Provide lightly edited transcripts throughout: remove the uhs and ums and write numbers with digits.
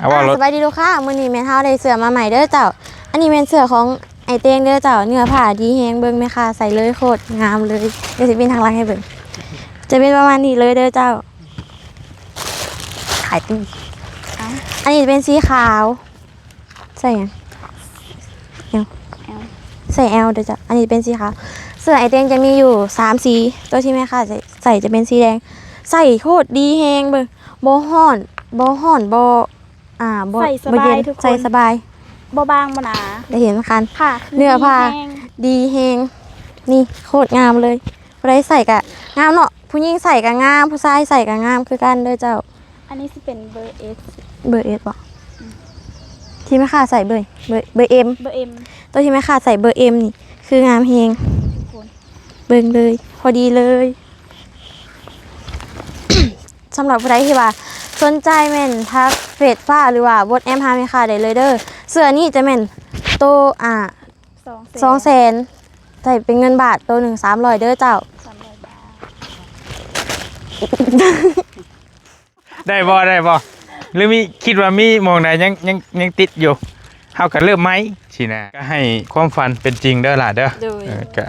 สบายดีลูกค้ามื้อนี้แม่เฮาได้เสื้อมาใหม่เด้อเจ้าอันนี้เป็นเสื้อของไอเต้งเด้อเจ้าเนื้อผ้าดีแฮงเบิ่งแม่ค่ะใส่เลยโคตรงามเลยเดี๋ยวสิเป็นทางหลังให้เบิ่งจะเป็นประมาณนี้เลยเด้อเจ้าขายตีอันนี้เป็นสีขาวใส่ยังใส่ L เด้อจ้ะอันนี้เป็นสีขาวเสื้อไอเต้งจะมีอยู่3สีตัวที่แม่ค่ะใส่จะเป็นสีแดงใส่โคตรดีแฮงเบิ่งบ่ฮ้อนบ่ใส่สบายทุกคนใส่สบายบ่บางบ่หนาได้เห็นคันค่ะเนื้อผ้าดีแฮงนี่โคตรงามเลยผู้ใดใส่กะงามเนาะผู้หญิงใส่กะงามผู้ชายใส่กะงามคือกันเด้อเจ้าอันนี้สิเป็นเบอร์ S เบอร์ S บ่ที่แม่ค้าใส่เบอร์M ตัวที่แม่ค้าใส่เบอร์ M นี่คืองามแฮงเบิ่งเลยพอดีเลยสำหรับผู้ใดที่ว่าสนใจแม่นทักเฟซฟ้าหรือว่าบดแอมหาแม่ค้าได้เลยเด้อเสื้อนี้จะแม่นโต200,000ใส่เป็นเงินบาทโต1 300เด้อเจ้า300 บาทได้บ่หรือมีคิดว่ามีมองใดยังติดอยู่เฮาก็เริ่มไหมสินะก็ให้ความฝันเป็นจริงเด้อล่ะเด้อก็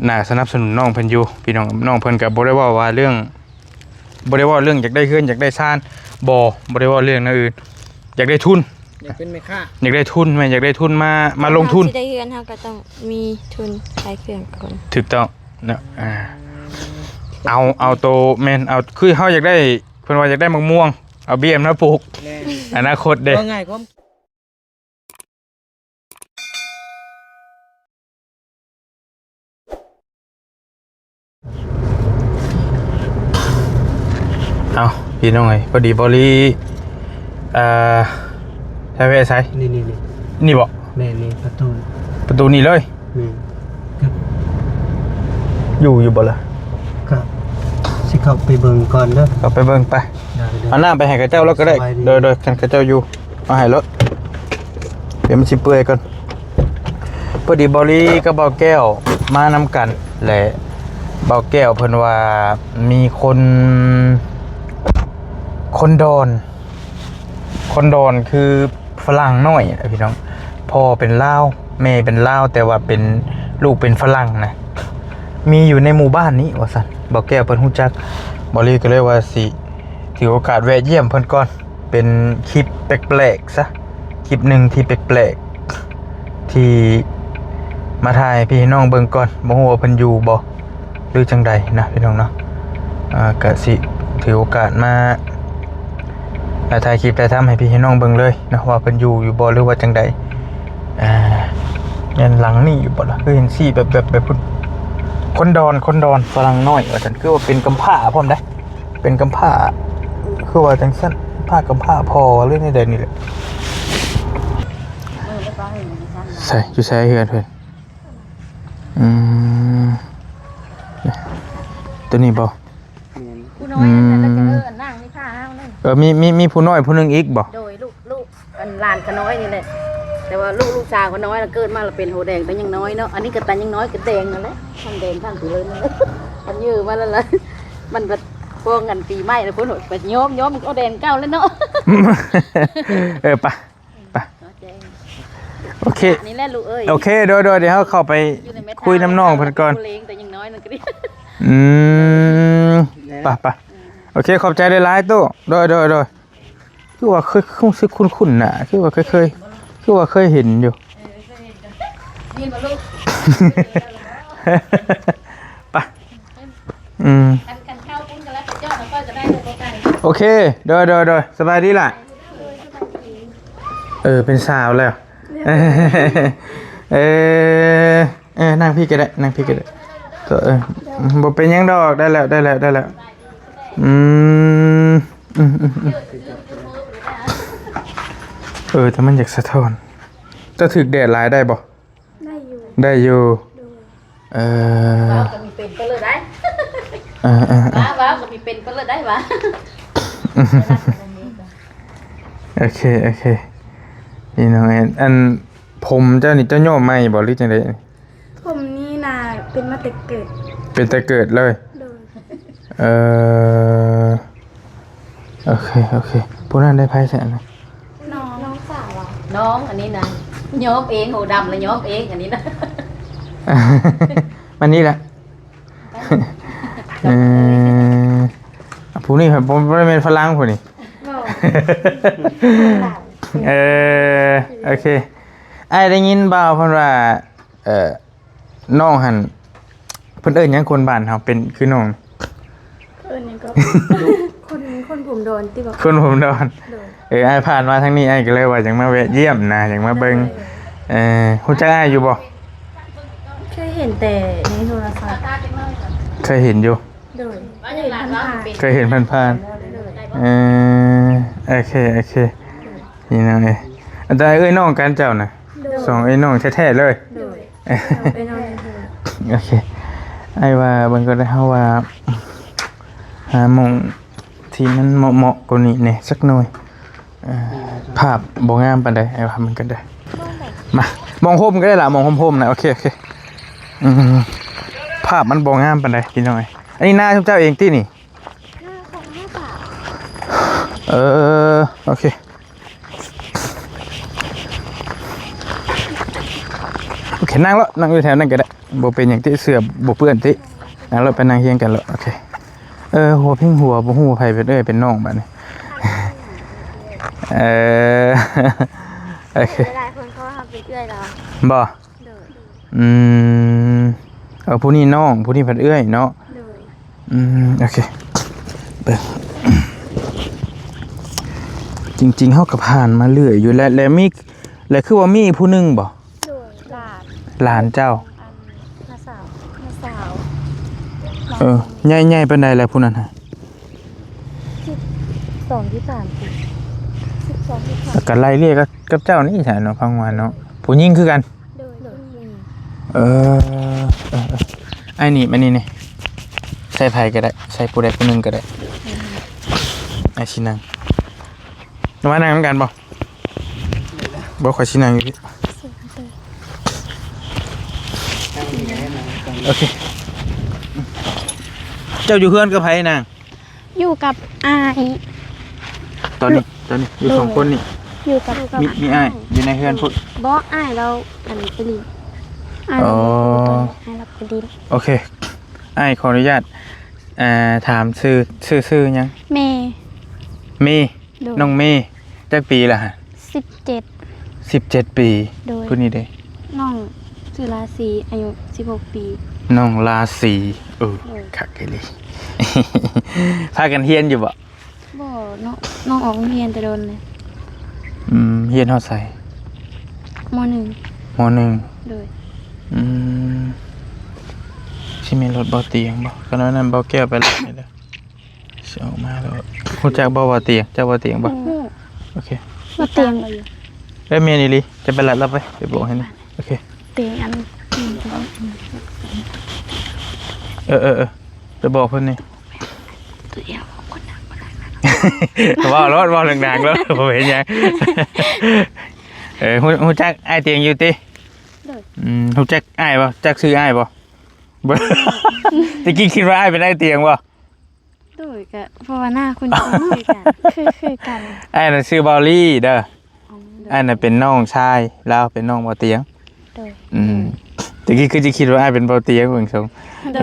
น่าสนับสนุนน้องเพิ่นอยู่พี่น้องเพิ่นก็บ่ได้ว่าเรื่องอยากได้เฮือนอยากได้ซ่านบ่ได้ว่าเรื่องนั้นอื่นอยากได้ทุนอยากเป็นแม่ค้าอยากได้ทุนแม่อยากได้ทุนมาลงทุนสิได้เฮือนเฮาก็ต้องมีทุนใช้เครื่องก่อนถูกต้องเนาะเอาโตแม่นเอาคือเฮาอยากได้เพิ่นว่าอยากได้มะม่วงเอาเบี้ยมาปลูกอนาคตเด้ง่ายครับเอาพี่น้องเอ้ยพอดีบริใช้เวสใช้นี่บ่แม่นี่ประตูนี่เลยอยู่บ่ล่ะครับสิเข้าไปเบิ่งก่อนเด้อเข้าไปเบิ่งไปเอาหน้าไปให้กับเจ้าแล้วก็ได้โดยกันกับเจ้าอยู่เอาให้รถเดี๋ยวมันสิเปื่อยก่อนพอดีบริกับเบาแก้วมานำกันแหละเบาแก้วเพิ่นว่ามีคนดอนคือฝรั่งน้อยพี่น้องพ่อเป็นลาวแม่เป็นลาวแต่ว่าเป็นลูกเป็นฝรั่งนะมีอยู่ในหมู่บ้านนี้ว่าซั่นบ่แก้วเพิ่นฮู้จักบ่ลีก็เลยว่าสิถือโอกาสแวะเยี่ยมเพิ่นก่อนเป็นคลิปแปลกๆซะคลิปนึงที่แปลกๆที่มาถ่ายพี่น้องเบิ่งก่อนบ่ฮู้ว่าเพิ่นอยู่บ่หรือจังใดนะพี่น้องเนาะก็สิถือโอกาสมาถ่ายคลิปถ่ายทำให้พี่ให้น้องเบิ่งเลยนะว่าเพิ่นอยู่บ่หรือว่าจังใดยันหลังนี่อยู่บ่ล่ะคือเห็นสีแบบคนดอนฝรั่งน้อยว่าซั่นคือว่าเป็นกำพร้าพร้อมได้เป็นกำพร้าคือว่าจังซั่นผ้ากำพร้าพอเรื่องนี้ได้นี่แหละใส่อยู่ใส่เฮือนเพิ่นตัวนี้บ่ผู้น้อยนั่นแล้วก็นั่งนี่ค่ะเฮานั่นมีผู้น้อยผู้นึงอีกบ่โดยลูกอันหลานก็น้อยนี่แหละแต่ว่าลูกชายก็น้อยแล้วเกิดมาแล้วเป็นโหแดงแต่ยังน้อยเนาะอันนี้ก็แต่ยังน้อยก็แดงนั่นแหละทั้งแดงทั้งสีเลยมันยื้อมาแล้วล่ะมันแบบพวกกันปีใหม่แล้วพุ่นโหดไปย้อมมันก็แดงเก่าแล้วเนาะไปโอเคนี่แหละลูกเอ้ยโอเคโดยเดี๋ยวเขาเข้าไปคุยน้ำน้องเพิ่นก่อนแต่ยังน้อยนั่นก็ดิไปโอเคขอบใจหลายๆตู้โดยคือว่าเคยคุ้นๆน่ะคือว่าเคยเห็นอยู่นี่มาลูกไปกันข้าวปุ้นกันแล้วเจ้าแล้วก็จะได้โอกาสโอเคโดยสบายดีล่ะเป็นสาวแล้วนั่งพี่ก็ได้บ่เป็นยังดอกได้แล้วถ้ามันอยากสะท้อนจะถึกแดดหลายได้บ่ได้อยู่ก็มีเป็นก็เลยได้ว้าวก็มีเป็นก็เลยได้วะโอเคพี่น้องอันผมเจ้านี่เจ้าโยมใหม่บ่หรือจังได๋ผมนี่น่ะเป็นมาแต่เกิดเป็นแต่เกิดเลยโอเคพวกนั้นได้ไผแสนนะ น้องอันนี้นะย้อมเองหูดำแล้วย้อมเองอันนี้นะ มันนี่แหละผู้นี่ผมไม่เป็นฝรั่งผู้นี่ โอเคไอ้ได้ยินบ่าวเพิ่นว่าน้องหันเพิ่นเอิ้นหยังคนบ้านเฮาเป็นคือน้อง คนผมโดนที่บอก คนผมโดนไอ้ผ่านมาทางนี้ไอ้ก็เลยว่าจังมาแวะเยี่ยมนะจังมาเบิ่งฮู้จักอ้ายอยู่บ่ เคยเห็นแต่ในโทรศัพท์ เคยเห็นอยู่ โดย เคยเห็นผ่านๆโอเคนี่น้องแต่เอ้ยน้องกันเจ้าน่ะสองไอ้น้องแท้ๆเลย โดยไปนอนในโทร โอเคไอ้ว่าเบิ่งก็ได้เฮาว่าหาหม่องที่มันเหมาะๆกว่านี้แหน่สักหน่อยภาพบ่งามปานใดไอ้ว่ามันก็ได้มามองโฮมก็ได้ล่ะมองโฮมๆนะโอเคภาพมันบ่งามปานใดพี่น้อยอันนี้หน้าเจ้าเองตินี่โอเคโอเคนั่งแล้วนั่งอยู่แถวนั้นก็ได้บ่เป็นหยังที่เสื้อบ่เปื้อนตินั่งแล้วไปนั่งเฮียงกันแล้วโอเคหัวพิงหัวบ่ฮู้ว่าไผเป็นเป็นน้องบัดนี้โอเค หลายคนเขาทำเป็นเอื้อยเรา บ่ผู้นี้น้องผู้นี้เพิ่นเอื้อยเนาะโอเคเบิ่งจริงๆเฮาก็ผ่านมาเรื่อยอยู่แล้วมีแล้วคือว่ามีผู้หนึงบ่ โดยหหลานลานเจ้า น้าสาว ใหญ่ๆปานใดแล้วผู้นั้นฮะ 12ที่3ปี12ที่3 แล้วก็ไล่เรียกกับเจ้านี่ใช่เนาะพังวานเนาะผู้หญิงคือกัน โดย ไอ้นี่มันนี่ใส่ไผก็ได้ใส่ผู้ใดผู้หนึงก็ได้ไอ้ชินังมานั่งนำกันบ่ขอชินังอยู่พี่โอเคเจ้าอยู่เฮือนกับไผนาง อยู่กับอาย ตอนนี้อยู่สองคนนี่ อยู่กับ มีอ้ายอยู่ในเฮือนพุ่น บ่อายเราอันนี้ไปลินอาย อ๋อ เราไปลิน โอเคอ้ายขออนุญาตถามชื่อหยัง เม เมย์น้องเมย์จักปีละฮะ 17 17 ปี โดย ผู้นี้เด้ น้องสุราศีอายุ16 ปี น้องราศีคักเกลี พากันเฮียนอยู่บ่ บ่น้องออกโรงเรียนแต่โดนเลย เฮียนเฮาใส่ ม .1 ม โดย .1 สิมีรถบ่เตียงบ่ก็นั้นบ่แก้วไปแล้วนี่เด้อสิออกมาแล้วฮู้จักบ่เตียงเจ้าบ่เตียงบ่โอเค มาเตียง เอ้ยเมียนี่ลิจะไปรับเราไปบอกให้นี่โอเค เตียงอัน จะบอกเพิ่นนี่ ตัวเดียวคนหนัก ว่ารถว่าดังๆแล้วผมเห็นยังฮู้จักอ้ายเตียงอยู่ติฮู้จักอ้ายบ่จักชื่ออ้ายบ่บ่ตะกี้คิดว่าอ้ายเป็นอ้ายเตียงบ่ โดยก็เพราะว่าหน้าคุณคือกันคือกัน อ้ายน่ะชื่อบอลลี่เด้ออ้ายน่ะเป็นน้องชายแล้วเป็นน้องบ่เตียง โดย ตะกี้คือสิคิดว่าอ้ายเป็นบ่เตียงเบิ่งซง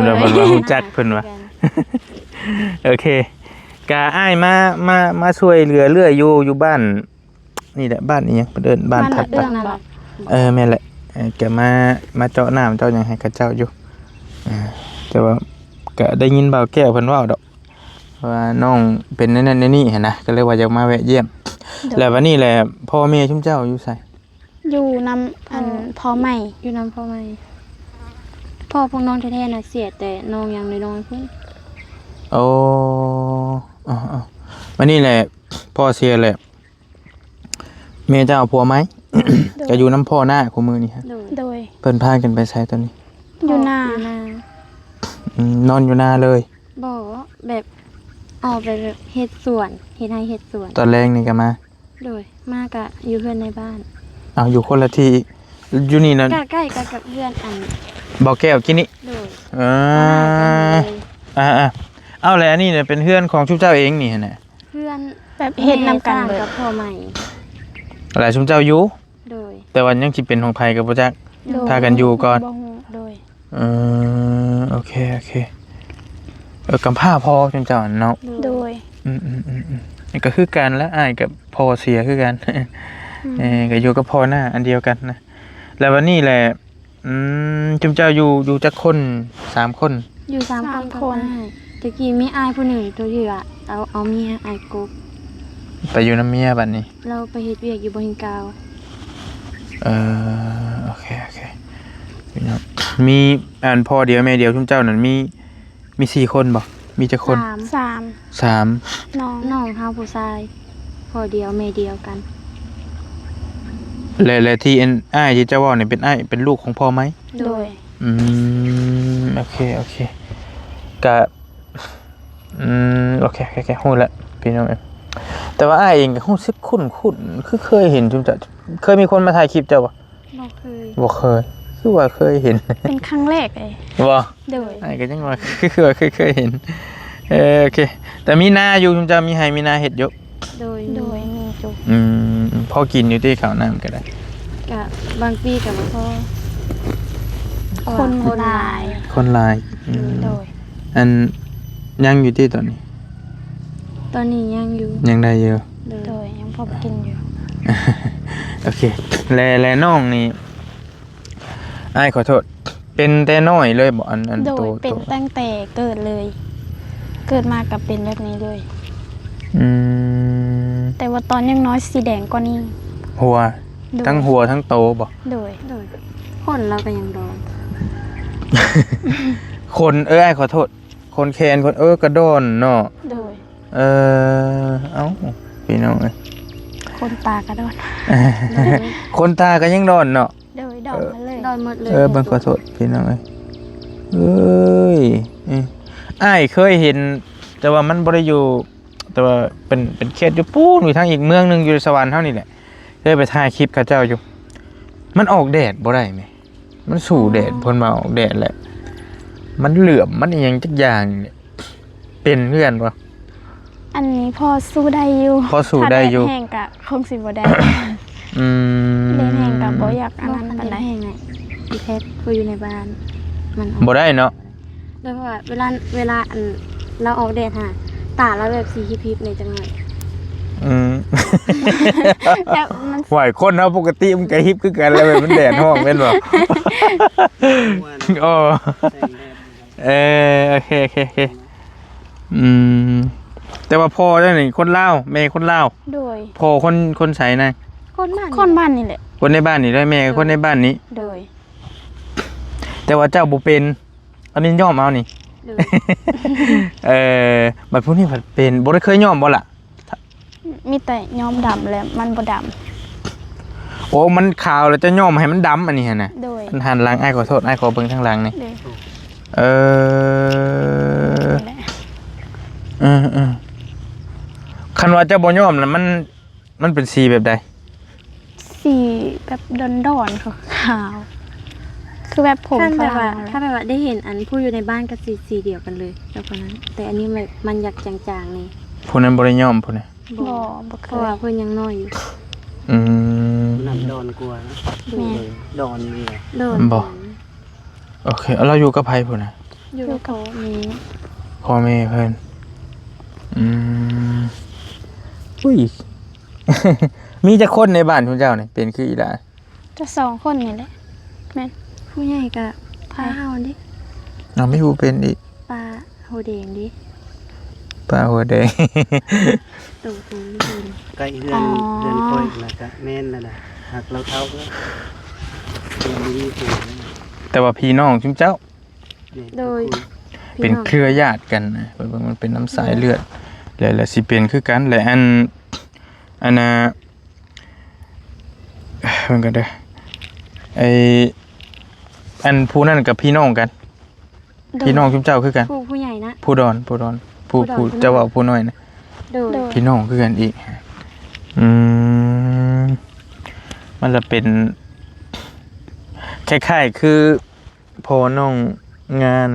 แล้วเพิ่นว่าฮู้จักเพิ่นว่าโอเคกะอ้ายมาช่วยเหลือเรื่อยอยู่บ้านนี่แหละบ้านนี้ยังเดินบ้านถัดไปแม่นแหละแกมาเจาะน้ำเจ้ายังให้กับเจ้าอยู่แต่ว่าก็ได้ยินบ่าวแก้วเพิ่นเว้าดอกว่าน้องเป็นนั่นนี่หั่นนะก็เลยว่าอยากมาแวะเยี่ยมแล้ววันนี้แหละพ่อแม่ชุมเจ้าอยู่ไส อยู่นำอันพ่อใหม่อยู่นำพ่อใหม่พ่อพวกน้องแท้ๆน่ะเสียแต่น้องยังน้อยๆพุ่น โอ้วันนี้แหละพ่อเสียแหละแม่เจ้าผัวไหม ก็อยู่น้ำพ่อหน้าของมือนี่ฮะ โดย เพิ่นพากันไปใช้ตอนนี้ อยู่หน้าน อนอยู่หน้าเลย บ่แบบออกไปแบบเฮ็ดสวนเฮ็ดให้เฮ็ดสวน ตอนแรกนี่ก็มา โดยมากะอยู่เพื่อนในบ้าน เอาอยู่คนละที่อยู่นี่นะ ใกล้ๆกับเพื่อนอัน บ่อแก้วกินนี่ โดย เอาแล้วอันนี้เนี่ยเป็นเพื่อนของชุบเจ้าเองนี่ฮะเนี่ย เพื่อนแบบเฮ็ดนำกันกับพ่อใหม่ หลายชุมเจ้าอยู่ โดย แต่ว่ายังสิเป็นของไผก็บ่จัก โดย พากันอยู่ก่อน บ่ฮู้ โดย โอเคกำพร้าพอชุมเจ้าเนาะ โดย นี่ก็คือกันและอ้ายกับพ่อเสียคือกัน ก็อยู่กับพ่อหน้าอันเดียวกันนะแล้ววันนี้แหละจุมเจ้าอยู่จักคน3คน อยู่3 สาม คน คน ตะกี้มีอายผู้หนึ่งตัวเหยื่อเอาเมียอายกบ ไปอยู่น้ำเมียบัดนี้ เราไปเฮ็ดเวียกอยู่บ่หินกาว โอเคพี่น้องมีพ่อเดียวแม่เดียวจุมเจ้านั่นมี4คนบ่มีจักคน 3 3 น้องเฮาผู้ชายพ่อเดียวแม่เดียวกัน และที่อ้ายที่เจ้าว่าเนี่ยเป็นอ้ายเป็นลูกของพ่อไหม โดย โอเคกะโอเคฮู้แล้วพี่น้องเอ้ยแต่ว่าอ้ายเองก็ฮู้สึกคุ้นคือเคยเห็นจุมเจ้าเคยมีคนมาถ่ายคลิปเจ้าบ่ บ่เคย บ่เคยคือว่าเคยเห็น เป็นครั้งแรกเลย บ่ โดย อ้ายก็ยังว่าคือว่าเคยเห็นโอเคแต่มีนาอยู่จุมเจ้ามีให้มีนาเฮ็ดอยู่ โดย โดยมีจุก พอกินอยู่ที่ข้าวน้ำก็ได้ ก็บางปีก็บ่พอ คนหลาย คนหลาย โดย อันยังอยู่ที่ตอนนี้ ตอนนี้ยังอยู่ ยังได้อยู่ โดยยังพอกินอยู่ โอเคแลน้องนี่อ้ายขอโทษ เป็นแต่น้อยเลยบ่อัน โด โต ยเป็นตั้งแต่เกิดเลย เกิดมากับเป็นแบบนี้เลย อืม แต่ว่าตอนยังน้อยสีแดงกว่านี้ หัว โดย ทั้งหัวทั้งโตบ่ โดย โดยคนเราก็ยังดอน คนอ้ายขอโทษ คนแคนคนกระโดนเนาะ โดย เอ้าพี่น้องเอ้ย คนตากระโดด คนตาก็ยังโดนเนาะ โดยดอกมาเลย ดอนหมดเลย บังขอโทษพี่น้องเอ้ยเอ้ยอ้ายเคยเห็น แต่ว่ามันบ่ได้อยู่ แต่ว่าเป็นเขตอยู่ปูนอยู่ทางอีกเมืองหนึงอยู่สวรรค์เท่านี้แหละเคยไปถ่ายคลิปกับเจ้าอยู่ มันออกแดดบ่ได้ไหมมันสู่แดดพ้นมาออกแดดแหละมันเหลื่อมมันอหยังจักอย่างนี่เป็นเพื่อนบ่ อันนี้พอสู้ได้อยู่ พอสู้ได้อยู่ ถ้าแดแห้งกะคงสิบ่ได้ อืม แดดแห้งกะบ่อยากอัน อั นั้น น มั ปาน น ได้ ใด ยังไงอีเพชรผู้อยู่ในบ้าน มันออก บ่ได้เนาะ โดยว่าเวลาอันเราออกแดดฮะตาเราแบบสีฮิปๆในจังหน่อย แต่มัน ไหวคนเนาะปกติมันก็ฮิปคือกันแล้วมันแดดห้องแม่นบ่ อ๋อ โอเคแต่ว่าพ่อเจ้านี่คนลาวแม่คนลาว โดย พ่อคนไสนะ คนบ้านนี่แหละ คนในบ้านนี่ด้วยแม่ก็คนในบ้านนี้ โดย แต่ว่าเจ้าบ่เป็นอันนี้ย่อมเอานี่ โดย บัดพวกนี้ผัดเป็นบ่ได้เคยย่อมบ่ล่ะ มีแต่ย้อมดำและมันบ่ด โอ้มันขาวแล้วจะย่อมให้มันดำอันนี้หั่นน่ะ ำโดย มันหันหลังอ้ายขอโทษอ้ายขอเบิ่งทางหลังนี่ โดย นี่แหละคันว่าเจ้าบ่ย่อมน่ะมันเป็นสีแบบใด สีแบบดอนๆขาวๆคือแบบผม ถ้า ฝ แบบว่า รั่ง ถ้าแบบว่าได้เห็นอันผู้อยู่ในบ้านกับสีเดียวกันเลยแล้วคนนั้น แต่อันนี้มันอยากจางๆนี่ ผู้นั้นบ่ได้ย่อมผู้นี้ บ่ เพ เค ราะ ย ว่าเพิ่นยังน้อยอยู่ อืม น้ำดอนกลัวนะ แม่ ดอนนี่แหละ โดน บ่ โอเคเอาเราอยู่กับไผผู้น่ะ อยู่กับเขามี พ่อแม่เพิ่นอุ้ย มีจักคนในบ้านคุณเจ้านี่เป็นคืออีหลา จะ2คนนี่แหละแม่น ผู้ใหญ่กับพาเฮาดิ เราไม่รู้เป็นอีก ปลาโฮแดงดิ ปลาหัวแดง ตู่ตู่นี่ ใกล้เรือนค่อยนะจ๊ะแม่นแล้วนะหักเราเท้าก็ยังมีสูงนะ แต่ว่าพี่น้องชุมเจ้า นี่ โดย เป็นเครือญาติกันนะเบิ่งมันเป็นน้ำสายเลือดและสิเป็นคือกันและอันน่ะเบิ่งกันเด้ออันผู้นั่นกับพี่น้องกัน พี่น้องชุมเจ้าคือกัน ผู้ใหญ่นะ ผู้ดอนผู้เจ้าว่าผู้น้อยนะ โดย โดย พี่น้องคือกันอีกมันจะเป็นคล้ายๆคือพอน้องงาน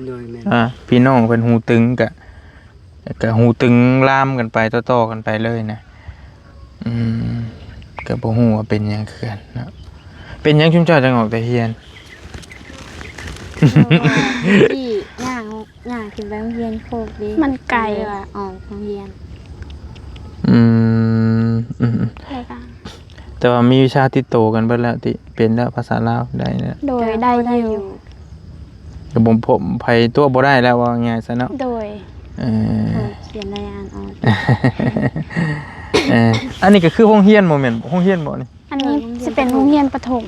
โดยแม่น พี่น้องเป็นหูตึงกับหูตึงล่ามกันไปต่อๆกันไปเลยนะ ก็บ่ฮู้ว่าเป็นหยังคือกันเนาะเป็นหยังชุมเจ้าจังออกแต่เฮียน ที่ย่างขึ้นไปโรงเรียนโคกดี มันไกล เลยว่าออกโรงเรียน อืมอืม เลยค่ะ แต่ว่ามีวิชาติดโตกันเบิดแล้วติเป็นแล้วภาษาลาวได้แล้ว โดยได้อยู่ ก็ผมไผตัวบ่ได้แล้วว่าง่ายซะเนาะ โดย เออ เขียนได้อ่านออก อันนี้ก็คือโรงเรียนบ่แม่นโรงเรียนบ่นี่ อันนี้จะเป็นโรงเรียนประถม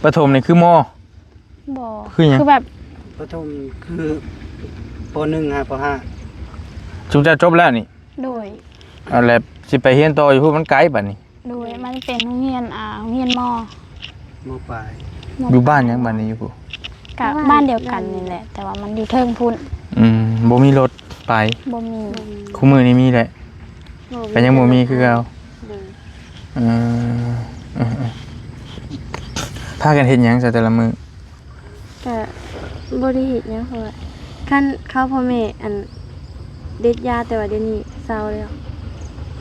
ประถมนี่คือม บ่ คือหยัง คือแบบ ประถมคือป .1 ฮะป ชุมเจ้าจบแล้วนี่ โดย เอาแล้วสิไปเรียนต่ออยู่พู้นมันไกลบัดนี้ โดยมันเป็นโรงเรียนโรงเรียนมอ .5 มปลาย อยู่บ้านหยังบัดนี้อยู่พู้ กับบ้านเดียวกันนี่แหละ แต่ว่ามันอยู่เทิงพุ่น บ่มีรถไป บ่มี คู่มือนี้มีแหละก็ยังบ่มีคือเก่าเออพากันเฮ็ดหยังซะแต่ละมื้อ ก็บ่ได้เฮ็ดหยังเพราะว่าคันเขาพ่อแม่อันเด็ดยาแต่ว่าเดี๋ยวนี้เศร้าแล้ว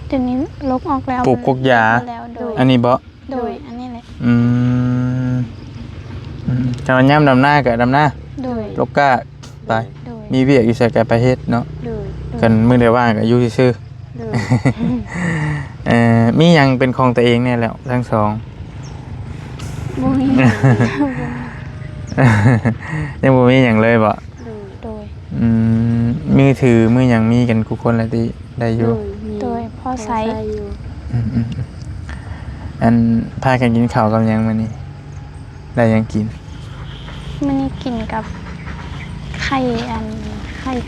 เดี๋ยวนี้ลบออกแล้ว ปลูกกกยา แล้วโดย อันนี้บ่ โดยอันนี้แหละ อืมจังหวัดย่ำดำหน้ากับดำหน้า โดย ลกก้าไป โดย มีเวียกอยู่ใส่กับประเทศเนาะ โดย กันมื้อใดว่างก็อยู่ซื่อ โดย ๆมีหยังเป็นของตัวเองเนี่ยแหล้วทั้งสอง บ่มี ยังบ่มีหยังเลยบ่ โดย โดย อืมมือถือมือหยังมีกันทุกคนแล้วที่ได้อยู่ มี โดยพ่อไซ อยู่ อืมอันพากันกินข้าวกับหยังมื้อนี้ได้หยังกิน มันนี่กินกับไข่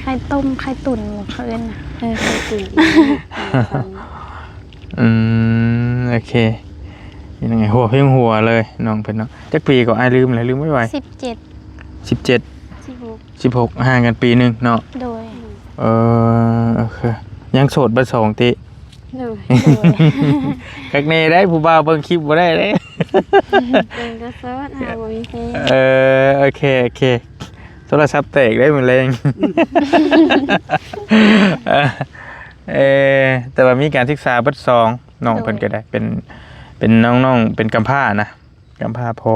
ไข่ต้มไข่ตุ๋นหมูเพิ่นน่ะ เคยตื่นอีก โอเคยังไงหัวเพียงหัวเลยน้องเพิ่นเนาะจักปีก็อายลืมเลยลืมไม่ไหว 17 17 16ห่างกันปีหนึงเนาะ โดย โอเคยังโสดเบ่สองติ โดย กักแน่ได้ผู้บ่าวเบิ่งคลิปบ่ได้เด้ เป็นก็ซอสหาบ่มีเพลง โอเคโทรศัพท์แตกได้มื้อแรง แต่ว่ามีการศึกษาเบิดสองน้องเพิ่นก็ได้เป็นน้องๆเป็นกำพร้านะกำพร้าพอ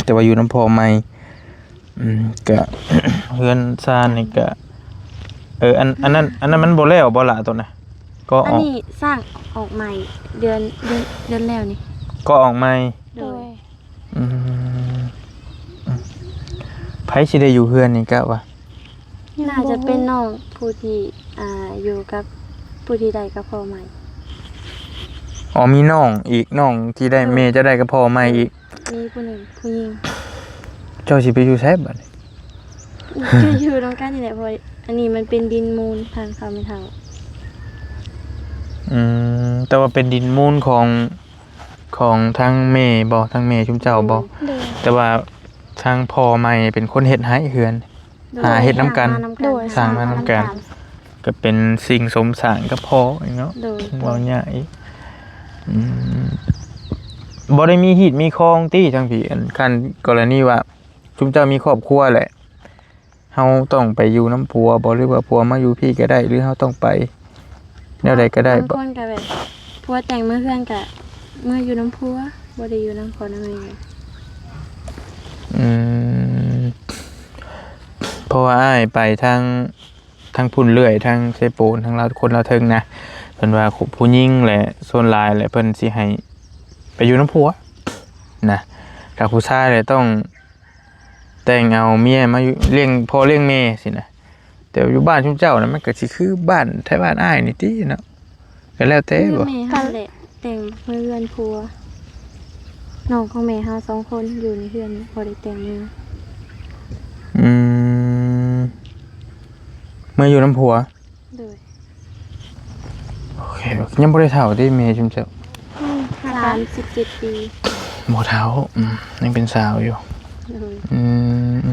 แต่ว่าอยู่น้ำพอใหม่ก็ เฮือนซ่านนี่ก็อันนั้นมันบ่แล้วบ่ละตัวน่ะก็ อั อน อก นี้สร้างออกใหม่เดือนแล้วนี่ ก็ออกใหม่ โดย อืมไผสิได้อยู่เฮือนนี่กะว่า น่าจะเป็นน้องผู้ที่อยู่กับผู้ที่ใดกับพ่อใหม่ อ๋อมีน้องอีกน้องที่ได้เมย์จะได้ก็พอใหม่อีก มีผู้หนึ่งผู้หญิง เจ้าสิไปอยู่ไสบัดนี้ ก็อยู่ตรงกันนี่แหละเพราะอันนี้มันเป็นดินมูลทางเขาไม่เท่า แต่ว่าเป็นดินมูลของทางเมย์บ่ทางเมย์ชุมเจ้าบ่ โดย แต่ว่าทางพ่อใหม่เป็นคนเฮ็ดให้เฮือน หาเฮ็ดน้ำกัน โดย สร้างมานำกัน ก็เป็นสิ่งสมสารก็พอเนาะ โดย บ่ใหญ่บ่ได้มีหีดมีคองตี้จังพี่อันคันกรณีว่าชุมเจ้ามีครอบครัวแหละเฮาต้องไปอยู่น้ำผัวบ่หรือว่าผัวมาอยู่พี่ก็ได้ หรือเฮาต้องไปแนวใดก็ได้ บาง บ่ คนก็แบบพัวแต่งเมื่อเพื่อนกับเมื่ออยู่น้ำพัวบ่ได้อยู่น้ำพ่อน้ำแม่ เพราะว่าอ้ายไปทางพุ่นเรื่อยทางเซโปนทางเราคนเราเทิงนะเพิ่นว่าผู้หญิงแหละส่วนหลายแหละเพิ่นสิให้ไปอยู่น้ำผัวนะกับผู้ชายเลยต้องแต่งเอาเมียมาอยู่เลี้ยงพ่อเลี้ยงแม่สินะแต่อยู่บ้านชุมเจ้านะมันก็สิคือบ้านแท้บ้านอ้ายนี่ติเนาะก็แล้วแต่บ่ แม่เฮาแหละแต่งเมื่อเพื่อนพัวน้องของแม่เฮา2คนอยู่ในเพื่อนบ่ได้แต่งมือ เมื่ออยู่น้ำผัว โดย โอเคยังบ่ได้เฒ่าได้เมียชุมเจ้า 37 ปี บ่เฒ่ายังเป็นสาวอยู่ โดย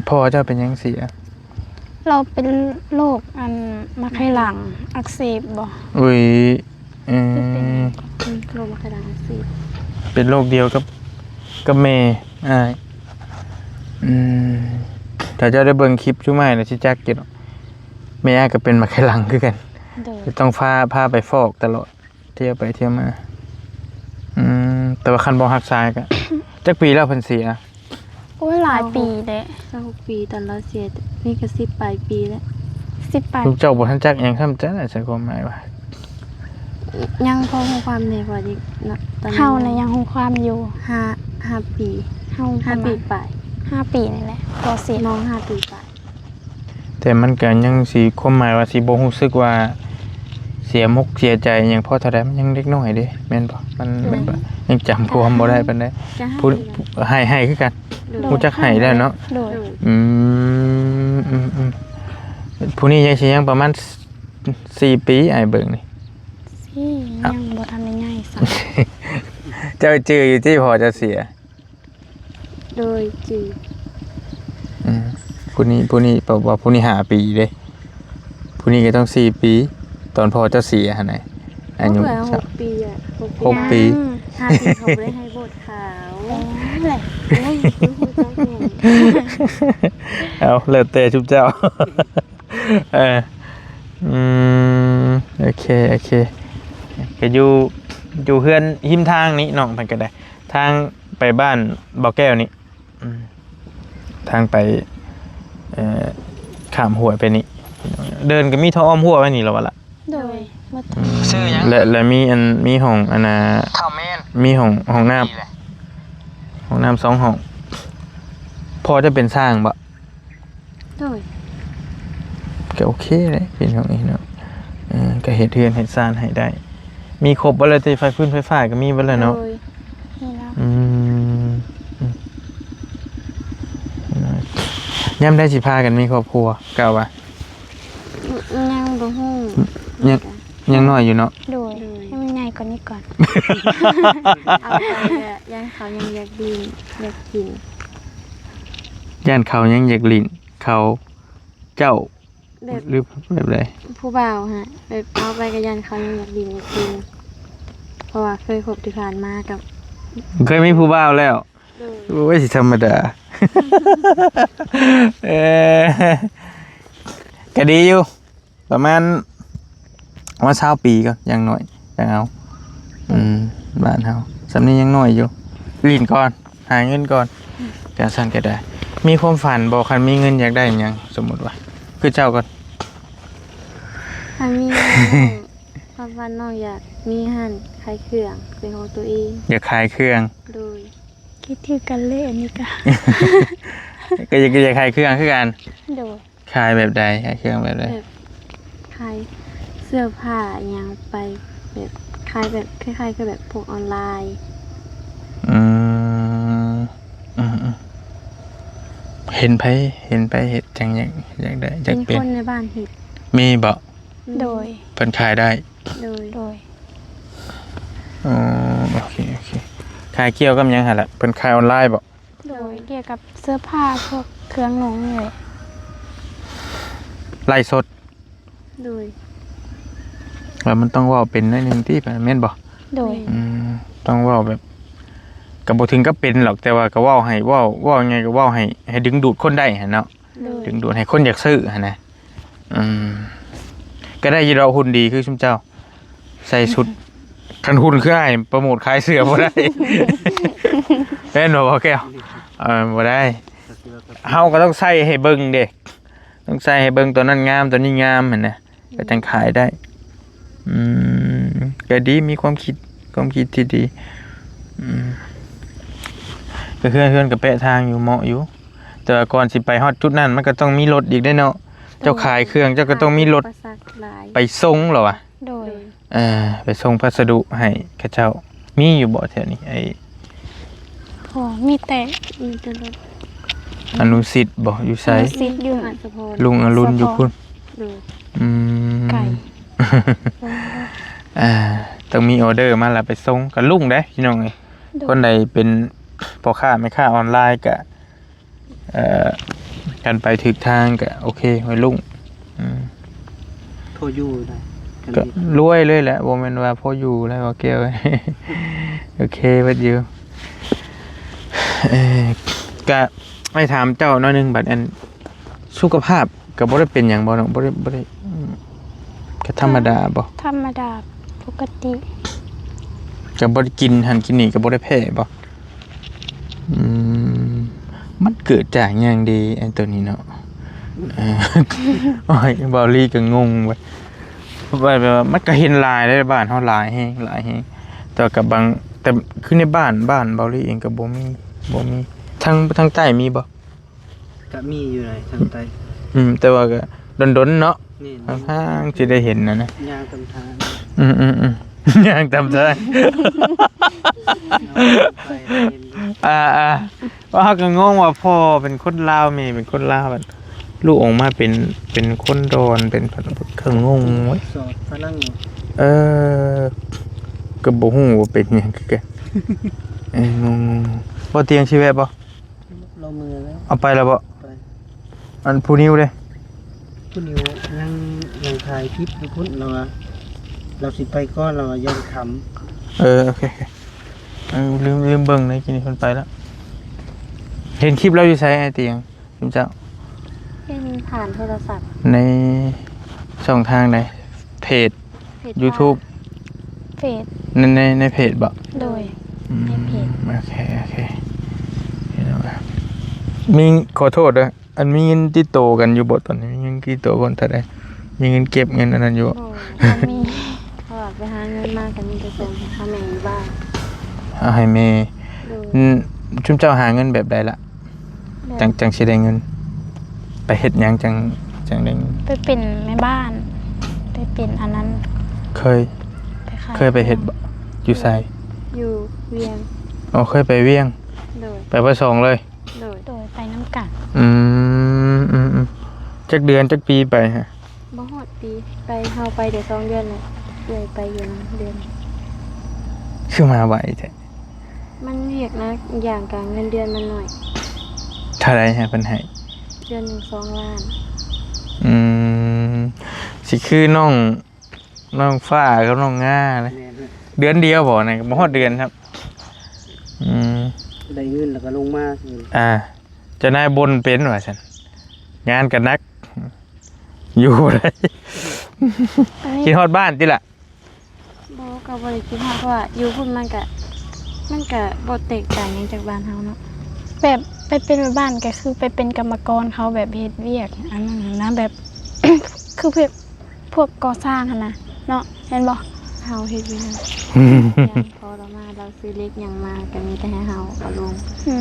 พ่อเจ้าเป็นหยังเสีย เราเป็นโรคมะไข้หลังอักเสบบ่ อุ้ยโรคมะเร็งอักเสบ เป็นโรคเดียวกับเมย์ถ้าเจ้าได้เบิ่งคลิปชุ่มายนะชิจักกินเมย์ก็เป็นมาไข้หลังคือกัน โดย จะต้องพาไปฟอกตลอด เที่ยวไปเที่ยวมาแต่ว่าคันบ่รักษาก็ จักปีแล้วเพิ่นเสีย โอ้ยหลายปีเด้ 26 ปีตอนเราเสียนี่ก็10ปลายปีแล้ว 18 ลูกเจ้าบ่ทันจักหยังซ้ำจักน่ะใช่ความหมายว่า ยังพอมีความในพอดีเนาะตอน เฮาน่ะยังคงความอยู่ 5 ปี เฮาประ 5 มา ปี ณ ปลาย 5 ปีนี่แหละพอเสีย น้อง5 ปีปลาย แต่มันก็ยังสิความหมายว่าสิบ่รู้สึกว่าเสียมุกเสียใจหยังเพราะเท่าใดมันยังเด็กน้อยเด้แม่นบ่มันแบบยังจำความบ่ได้ปานใด จะ พูดให้คือกัน รู้จักให้แล้วเนาะ โดย อืมผู้นี้ยังสิยังประมาณ4 ปีไอ้เบิ่งนี่ สิยังบ่ทันได้ง่ายสัก เจ้าจื้ออยู่ที่พอจะเสีย โดยจือ ผู้นี้บอกว่าผู้นี้5 ปีเด้ผู้นี้ก็ต้อง4 ปี ตอนพอจะเสียหั่นน่ะอายุ 6 ปีอ่ะ 6 ปี 5 ปีเขาบ่ได้ให้โบสถ์ขาว แหละ โอ้ยรู้จักแม่ เอาเลิศเตะชุบเจ้า เออโอเคก็อยู่เพื่อนหิมทางนี้น้องเพิ่นก็ได้ ทางไปบ้านบ่อแก้วนี่ทางไปข้ามห้วยไปนี่เดินก็มีท่ออ้อมหัวไว้นี่แล้ววะล่ะ โดยบ่ ชื่อหยังและมีห้องอันน่ะมีห้องน้ำ2 ห้องพอจะเป็นสร้างบ่ โดย ก็โอเคเลยเป็นของนี้เนาะก็เฮ็ดเฮือนเฮ็ดซ่านให้ได้ มีครบบ่เลยที่ไฟฟื้นไฟฟ้าก็มีเบ่แล้วเนาะ โดย นี่แล้ว ย่ำได้สิพากันมีครอบครัวกล่าวว่า ยังบ่ฮู้ ยังน้อยอยู่เนาะ โดยให้มันใหญ่กว่านี้ก่อน เอาไปอะยังเขายังอยากดีอยากกิน ย่านเขายังอยากลิ้นเขาเจ้า แบบ หรือแบบใด ผู้บ่าวฮะแบบเอาไปกับยันเขายังอยากดีอยากกินเพราะว่าเคยคบที่ผ่านมากับ เคยมีผู้บ่าวแล้ว โดย โอ้ยสิธรรมดา เออก็ดีอยู่ประมาณ20 ปีก่อนยังน้อยยังเอาบ้านเฮาสำนี้ยังน้อยอยู่ลิ้นก่อนหาเงินก่อนการสั่นก็ได้ มีความฝันบอกคันมีเงินอยากได้หยังสมมุติว่าคือเจ้าก่อน ถ้ามีความฝันน้องอยากมีหั่นขายเครื่องเป็นของตัวเอง อยากขายเครื่อง โดย คิดถือกันเลยอันนี้ก็ ก็อยากขายเครื่องคือกัน โดย ขายแบบใดขายเครื่องแบบใด แบบขายเสื้อผ้าอหย่างไปแบบขายแบบคล้ายๆกับแบบพวกออนไลน์ อืมเห็นไปเฮ็ดจังอยากได้อยา เป็ ก น เป็น คนในบ้านเห็ด มีบ่ โดย เพิ่นขายได้ โดย โดย อ๋อโอเคขายเกี่ยวกับหยังหั่นล่ะเพิ่นขายออนไลน์บ่ โดยเกี่ยวกับเสื้อผ้าพวกเครื่องนุ่งเลย ไลฟ์สด โดย แล้วมันต้องเว้าเป็นหนิดนึงที่แม่นบ่ โดย ต้องเว้าแบบก็บ่ถึงกับเป็นหรอกแต่ว่าก็เว้าให้เว้ายังไงก็เว้าให้ดึงดูดคนได้หั่นเนาะ โดย ดึงดูดให้คนอยากซื้อหั่นนะก็ได้อยู่ดอกหุ่นดีคือชุมเจ้า ใส่ชุดคันหุ่นคืออ้ายโปรโมทขายเสื้อบ่ได้ เป็นบ่แก้วบ่ได้เฮาก็ต้องใส่ให้เบิ่งเด้ต้องใส่ให้เบิ่งตัวนั้นงามตัวนี้งามหั่นนะก็จังขายได้ก็ดีมีความคิดที่ดีก็เฮือนก็แปะทางอยู่เหมาะอยู่แต่ว่าก่อนสิไปฮอดจุดนั้นมันก็ต้องมีรถอีกได้เนาะเจ้าขายเครื่องเจ้าก็ต้องมีรถ ประสาทหลาย ไปส่งเหรอวะ โดย ไปส่งพัสดุให้เขาเจ้ามีอยู่บ่แถวนี้ไอ้ พอมีแต่ มีแต่รถ อนุสิทธิ์บ่อยู่ไส สิทธิ์อยู่ อัศพร ลุงอรุณอยู่พุ่น โดย ไก่ ต้องมีออเดอร์มาแล้วไปส่งกับลุงเด้พี่น้องเอ้ยคนใดเป็นพ่อค้าแม่ค้าออนไลน์ก็กันไปถึกทางก็โอเคไว้ลุง โทรอยู่ได้กัน ก็ ดี รวยเลยแหละบ่แม่นว่าพออยู่แล้วก็เกี่ยว โอเคบัดอยู่ก็ให้ถามเจ้าหน่อยหนึงบัดอันสุขภาพก็บ่ได้เป็นหยังบ่เนาะบ่ได้ก็ธรรมดาบ่ ธรรมดาปกติ ก็บ่ได้กินหันกินนี่ก็บ่ได้แพ้บ่มันเกิดจากหยังดีไอ้ตัวนี้เนาะโอ้ยบอลลี่ก็งงไปว่ามันก็เห็นลายได้บ้านเฮาหลายแฮงแต่กับบางแต่คือในบ้านบอลลี่เองก็บ่มีทางใต้มีบ่ ก็มีอยู่ไหนทางใต้ แต่ว่าก็ดนๆเนาะ นี่ ห่างๆสิได้เห็นนะ ยางตำทาน ย่างตามทาง ไปเห็นอยู่ ว่าเขาก็งงว่าพ่อเป็นคนลาวแม่เป็นคนลาวแบบลูกออกมาเป็นคนโดนเป็นเครื่องงงไว้ สอดฝรั่ง ก็บ่ฮู้ว่าเป็นหยังคือกันงงบ่เตียงชีวิตบ่ เรามือแล้ว เอาไปแล้วบ่ ไป อันผู้นิ้วเด้ ผู้นิวยังถ่ายคลิปอยู่พุ่นเราสิไปก้อนเรายันค โอเคลืมเบิ่งในกินเพิ่นไปแล้วเห็นคลิปเราอยู่ไสไอ้เตียงคุณเจ้า เป็นผ่านโทรศัพท์ ในช่องทางไหนเพจ YouTube เฟซ ในเพจบ่ โดย ในเพจ โอเคเห็นแล้วครับมีขอโทษด้วยอันมีเงินติดโตกันอยู่บ่ตอนนี้มีเงินติดโตคนเท่าใดมีเงินเก็บเงินอันนั้นอยู่บ่ โอ้ มี เขาแบบไปหาเงินมากันมีแต่ส่งให้พ่อแม่อยู่บ้าน เอาให้แม่ ดู ชุมเจ้าหาเงินแบบใดล่ะจังสิได้เงิน ไปเฮ็ดหยังจังได้เงิน ไปเป็นแม่บ้าน ไปเป็นอันนั้น เคย ไปขาย เคยไปเฮ็ดบ่อยู่ไส อยู่เวียง อ๋อเคยไปเวียง โดย ไปประสงค์เลย โดย โดยไปน้ำกัด จักเดือนจักปีไปฮะ บ่ฮอดปีไปเฮาไปเดี๋ยว2 เดือนเลยเลยไปอยู่นะเดือน คือมาไหวแท้ มันเรียกนะอย่างกลางเงินเดือนมันหน่อย เท่าไหร่ฮะเพิ่นให้ เดือนหนึ่ง2 ล้าน สิคือน้องฟ้ากับน้องง่าเลย ำแม่น เดือนเดียวบ่นะบ่ฮอดเดือนครับ ได้เงินแล้วก็ลงมาสิ เจะนายบนเป็นว่าซั่นงานกันนัก อยู่ได้ คิดฮอดบ้านติล่ะ บ่ก็บ่ได้คิดฮอดเพราะว่าอยู่พุ่นมันก็บ่แตกต่างหยังจากบ้านเฮาเนาะ แบบไปเป็นแม่บ้านก็คือไปเป็นกรรมกรเขาแบบเฮ็ดเวียกอันนั้นน่ะนะแบบ คือพวกก่อสร้างหั่นนะเนาะเห็นบ่ เฮาเฮ็ดอยู่นะยังพอเรามาเราซื้อเล็กหยังมาก็มีแต่ให้เฮาเอาลง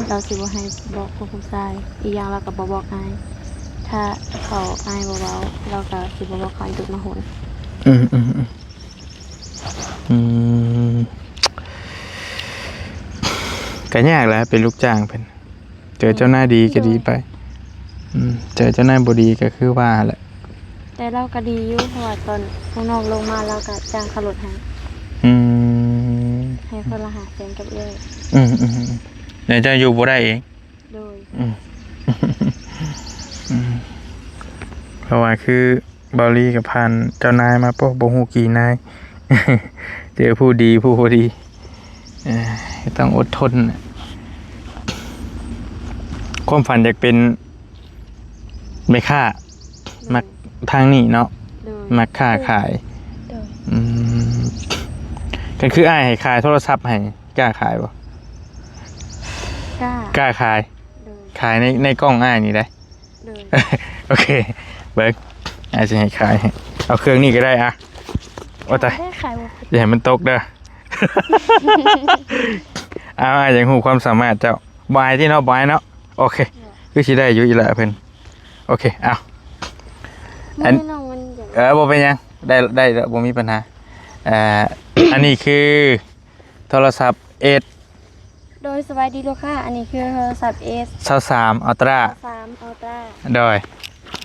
เราสิบ่ให้บอกพวกผู้ชายอีกอย่างเราก็บ่บอกอายถ้าเขาอายบ่เว้าเราก็สิบ่บอกเขาอีกดุมาโหน ก็ยากแหล้วเป็นลูกจ้างเพิ่นเจอเจ้านายดีก็ดีไปเจอเจ้านายบ่ดีก็คือว่าแหละ แต่เราก็ดีอยู่เพราะว่าตอนพวกน้องลงมาเราก็จ้างขับรถให้คนละ500,000กับเอ้ย เดี๋ยวจะอยู่บ่ได้เอง โดย เพราะว่าคือบอลลี่กับพันเจ้านายมาพวกบ่ฮู้กี่นาย เจอผู้ดีผู้บ่ดีต้องอดทนน่ะความฝันอยากเป็นแม่ค้ามักทางนี้เนาะ โดย มักค้าขาย โดย ก็คืออ้ายให้ขายโทรศัพท์ให้กล้าขายบ่ กล้า ขาย โดย ขายในกล้องอ้ายนี่ได้ โดย โอเคเบิกอาจจะให้ขายให้เอาเครื่องนี้ก็ได้อะว่าแต่ ได้ขายบ่เป็น อย่าให้มันตกเด้อ เอาอย่างหูความสามารถเจ้าบายที่เนาะบายเนาะโอเคคือสิได้อยู่อีหละเพิ่นโอเคเอา อัน มื้อน้องมันอย่าง บ่เป็นหยังได้แล้วบ่มีปัญหาอันนี้คือโทรศัพท์ S โดยสบายดีลูกค้าอันนี้คือโทรศัพท์ S 23 Ultra 3 Ultra โดย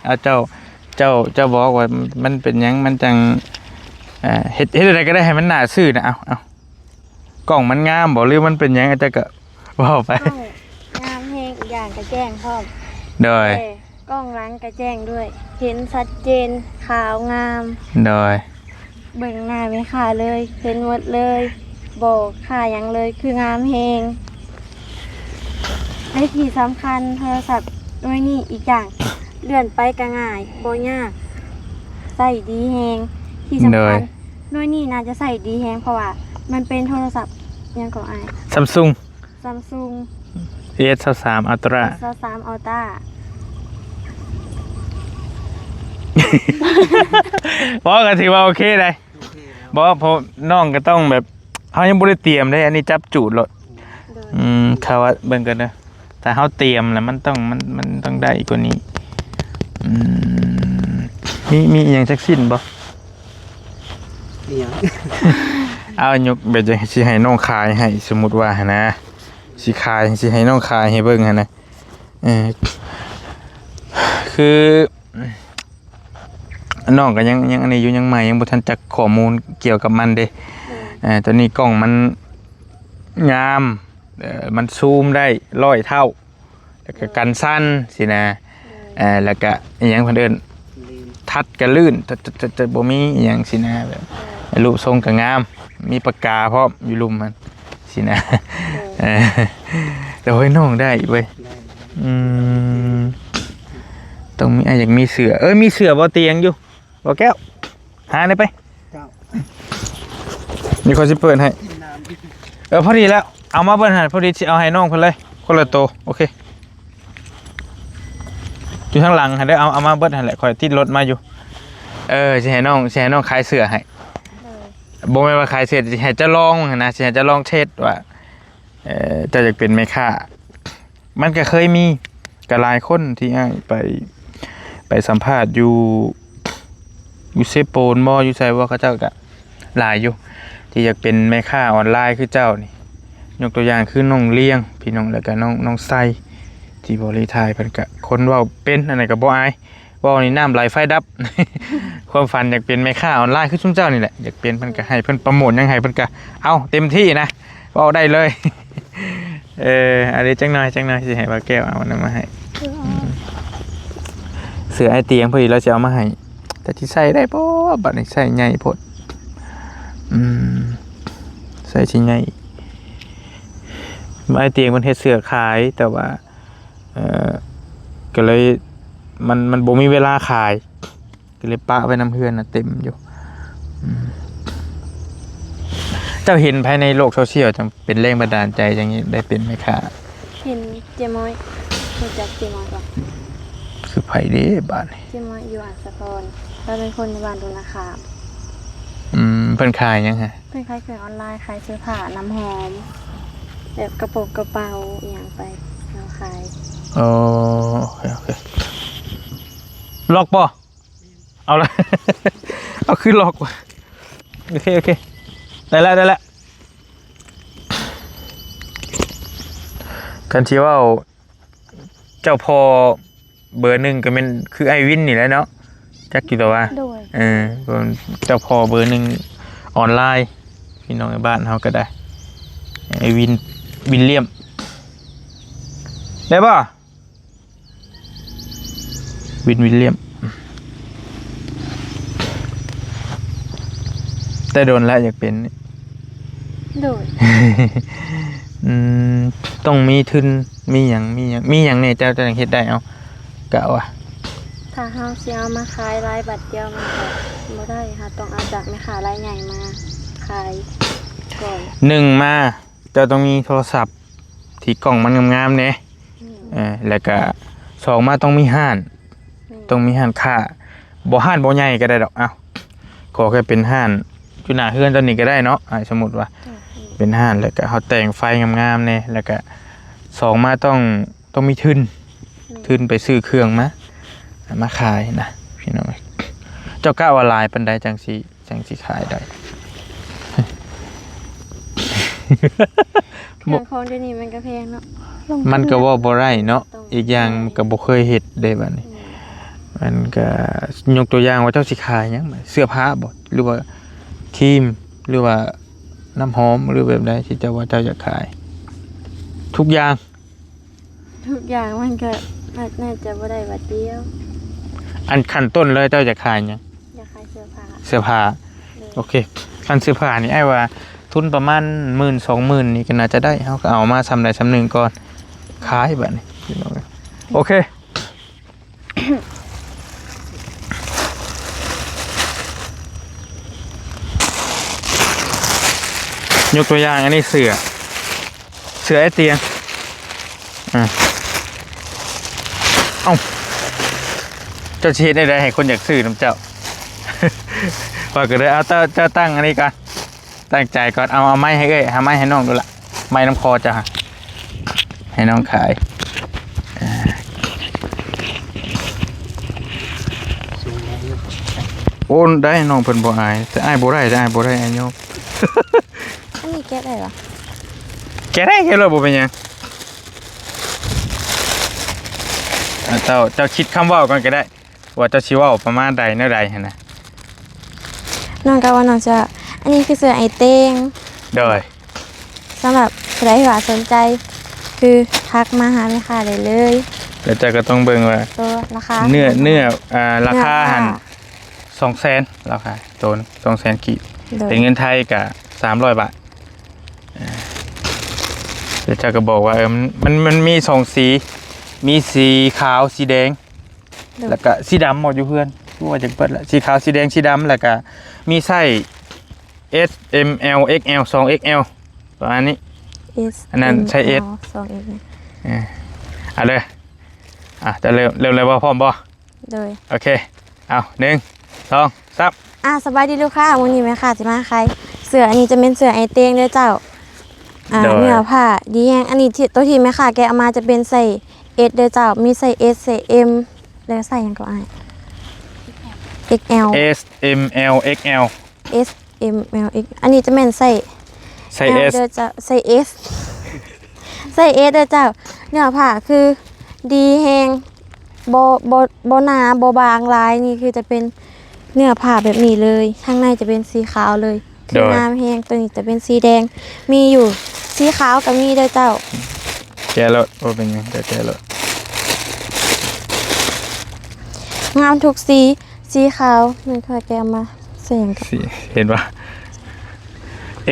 เอาเจ้าบอกว่ามันเป็นหยังมันจังเฮ็ดอะไรก็ได้ให้มันน่าซื้อนะเอากล่องมันงามบ่หรือมันเป็นหยังอาจจะก็เว้าไป กล้องงามแฮงอีกอย่างก็แจ้งพร้อม โดย แต่กล้องหลังก็แจ้งด้วย เห็นชัดเจนขาวงาม โดย เบิ่งหน้าไม่ขาดเลยเห็นหมดเลยบอกขาหยังเลยคืองามแฮงและที่สำคัญโทรศัพท์ด้วยนี่อีกอย่างเลื่อนไปก็ง่ายบ่ยากใส่ดีแฮงที่สำคัญด้วยนี่น่าจะใส่ดีแฮงเพราะว่ามันเป็นโทรศัพท์ ยังของไอ Samsung Samsung S23 Ultra 23 Ultra เพราะก็ถือว่าโอเคเลย โอเคแล้ว เพราะน้องก็ต้องแบบเขายังบ่ได้เตรียมเลยอันนี้จับจูดเลย โดย เขาว่าเบิ่งกันนะแต่เขาเตรียมแล้วมันต้องได้กว่านี้มีอหย่างจักสิ้นบ่ นี่หยัง เอายกแบบจะสิให้น้องขายให้สมมุติว่าหั่นนะสิขายสิให้น้องขายให้เบิ่งหั่นนะคือน้องก็ยังอันนี้อยู่ยังใหม่ยังบ่ทันจักข้อมูลเกี่ยวกับมันเด้ตัวนี้กล้องมันงามมันซูมได้100เท่าแล้วก็กันสั้นสินะแล้วก็อหยังเพิ่นเอิ้น ลืม ทัดก็ลื่นจะบ่มีอหยังสินะแบบรูปทรงก็งามมีปากกาพร้อมอยู่ลุมมันสินะแต่เฮ้ยน้องได้เว้ย ได้ ต้องมีอยากมีเสือมีเสือบ่เตียงอยู่บ่แก้วหาได้ไป เจ้า มีคนสิเปิดให้ กินน้ำ พอดีแล้วเอามาเบิ่นให้พอดีสิเอาให้น้องเพิ่นเลยคนละโตโอเคอยู่ข้างหลังให้ได้เอามาเบิ่นให้แหละข่อยติดรถมาอยู่สิให้น้องขายเสือให้บ่แม่นว่าขายเสือสิให้จะลองนะสิให้จะลองเทสว่าจะอยากเป็นแม่ค้ามันก็เคยมีก็หลายคนที่อ้ายไปสัมภาษณ์อยู่เซโปนบ่อยู่ไสว่าเขาเจ้าก็หลายอยู่ที่อยากเป็นแม่ค้าออนไลน์คือเจ้านี่ยกตัวอย่างคือน้องเลี้ยงพี่น้องแล้วก็น้องไซที่บริทายเพิ่นก็คนเว้าเป็นอันไหนก็บ่อายเว้านี่น้ำไหลไฟดับ ความฝันอยากเป็นแม่ค้าออนไลน์คือซุมเจ้านี่แหละอยากเป็นเพิ่นก็ให้เพิ่นโปรโมทยังให้เพิ่นก็เอาเต็มที่นะเว้าได้เลย อันนี้จังหน่อยสิให้ว่าแก้วเอานำมาให้เสือไอเตียงพอดีเราจะเอามาให้แต่ที่ใส่ได้บ่บัดนี้ใส่ใหญ่โพดใส่ชิ้นใหญ่ไอเตียงมันเฮ็ดเสื้อขายแต่ว่าก็เลยมันบ่มีเวลาขายก็เลยปะไว้น้ำเพื่อนน่ะเต็มอยู่เจ้าเห็นภายในโลกโซเชียลจังเป็นแรงบันดาลใจจังนี้ได้เป็นไหมคะ เห็นเจมอยรู้จักเจมอยป่ะ คือไผเด้บ้านนี่ เจมอยอยู่อัศพรเราเป็นคนในบ้านดุนาคาม เพิ่นขายยังฮะ เป็นขายเครื่องออนไลน์ขายเสื้อผ้าน้ำหอมแบบกระโปรงกระเป๋าอหย่างไปเราขาย โอเคล็อกป่ะเอาละ เอาขึ้นล็อกว่ะโอเคได้แล้วกันที่ว่าเจ้าพ่อเบอร์หนึ่งก็เป็นคือไอวินนี่แหละเนาะจักอยู่แต่ว่า โดย เจ้าพ่อเบอร์หนึ่งออนไลน์พี่น้องในบ้านเขาก็ได้ไอวินเลียมได้ป่ะวินเลียมแต่โดนแล้วอยากเป็น โดย ต้องมีทุนมีอย่างเนี่ยเจ้าจะเฮ็ดได้เอากะว่า ถ้าเฮาสิเอามาขายรายบัตรเดียวมันก็บ่ได้ค่ะต้องเอาจากแม่ค้ารายใหญ่มาขายก่อน หนึ่งมาเจ้าต้องมีโทรศัพท์ที่กล่องมันงามๆเนี่ยแล้วก็สองมาต้องมีห้านค้าบ่ห้านบ่ใหญ่ก็ได้ดอกเอ้าขอแค่เป็นห้านอยู่หน้าเฮือนตอนนี้ก็ได้เนาะสมมุติว่าเป็นห้านแล้วก็เฮาแต่งไฟงามๆเนี่ยแล้วก็สองมาต้องมีทุนไปซื้อเครื่องมาขายนะพี่น้องเจ้ากล้าว่าลายปานใดจังสิขายได้ เครื่องของเดี๋ยวนี้มันก็แพงเนาะ มันก็ว่าบ่ได้เนาะอีกอย่างมันก็บ่เคยเฮ็ดได้บัดนี้มันก็ยกตัวอย่างว่าเจ้าสิขายหยังเสื้อผ้าบ่หรือว่าครีมหรือว่าน้ำหอมหรือแบบใดที่เจ้าว่าเจ้าอยากขายทุกอย่าง มันก็น่าจะบ่ได้บัตรเดียว อันขั้นต้นเลยเจ้าจะขายหยัง อยากขายเสื้อผ้า เสื้อผ้าโอเคคันเสื้อผ้านี่ไอ้ว่าทุนประมาณ 10,000-20,000 นี่ก็น่าจะได้เฮาก็เอามาซำใดซำหนึ่งก่อนขายบัดนี้โอเค ยกตัวอย่างอันนี้เสือไอ้เตียงเอ้าเจ้าชีดได้ให้คนอยากซื้อน้ำเจ้า ว่าก็เลยเอาเจ้าตั้งอันนี้ก่อนตั้งใจก่อนเอาไม้ให้เอ้ยหาไม้ให้น้องดูละไม้น้ำคอจ้ะให้น้องขาย สูงแล้วอยู่ โอ้ได้น้องเพิ่นบ่อายแต่อายบ่ได้อายโยก อันนี้แกะได้เหรอ แกได้แค่เลยบ่เป็นหยังเจ้าคิดคำเว้าก่อนก็ได้ว่าเจ้าสิเว้าประมาณใดแนวใดหั่นน่ะ น้องก็ว่าน้องจะอันนี้คือเสื้อไอเต้ง โดย สำหรับใครที่ว่าสนใจ คือทักมาหาแม่ค้าได้เลย แล้วเจ้าก็ต้องเบิ่งว่า ตัวราคา เนื้อราคาหั่น เนื้อ 200,000ราคาตัวนึง200,000กีบ โดย เป็นเงินไทยก็300 บาทแล้วเจ้าก็บอกว่ามันมี2สีมีสีขาวสีแดง แล้วก็สีดำหมดอยู่เพื่อนว่าจะเปิดละสีขาวสีแดงสีดำแล้วก็มีไส้ S M L X L 2 X L ประมาณนี้ S อันนั้นใช้ S 2 S เอาเลยจะเริ่มเลยว่าพร้อมบ่ โดย โอเคเอา1 2 3 สบายดีลูกค้าวันนี้แม่ค้าจะมาใครเสื้ออันนี้จะเป็นเสื้อไอเต้งเด้อเจ้าเนื้อผ้าดีแฮงอันนี้ที่ตัวที่แม่ค้าแกเอามาจะเป็นใส่ S เด้อเจ้ามีใส่ S ใส่ M แล้วใส่หยังก็อ้าย XL S M L X L S M L X อันนี้จะแม่นใส่ ใส่ L S เด้อเจ้าใส่ S ใส่ S เด้อเจ้าเนื้อผ้าคือดีแฮงบ่หนาบ่บางลายนี่คือจะเป็นเนื้อผ้าแบบนี้เลยข้างในจะเป็นสีขาวเลยคืองามแฮงตัวนี้จะเป็นสีแดงมีอยู่สีขาวกับมีเด้อเจ้า แกะรถโอ้เป็นยังแกะรถ งามทุกสีขาวนี่ค่ะแกเอามาใส่หยังกับ สีเห็นปะ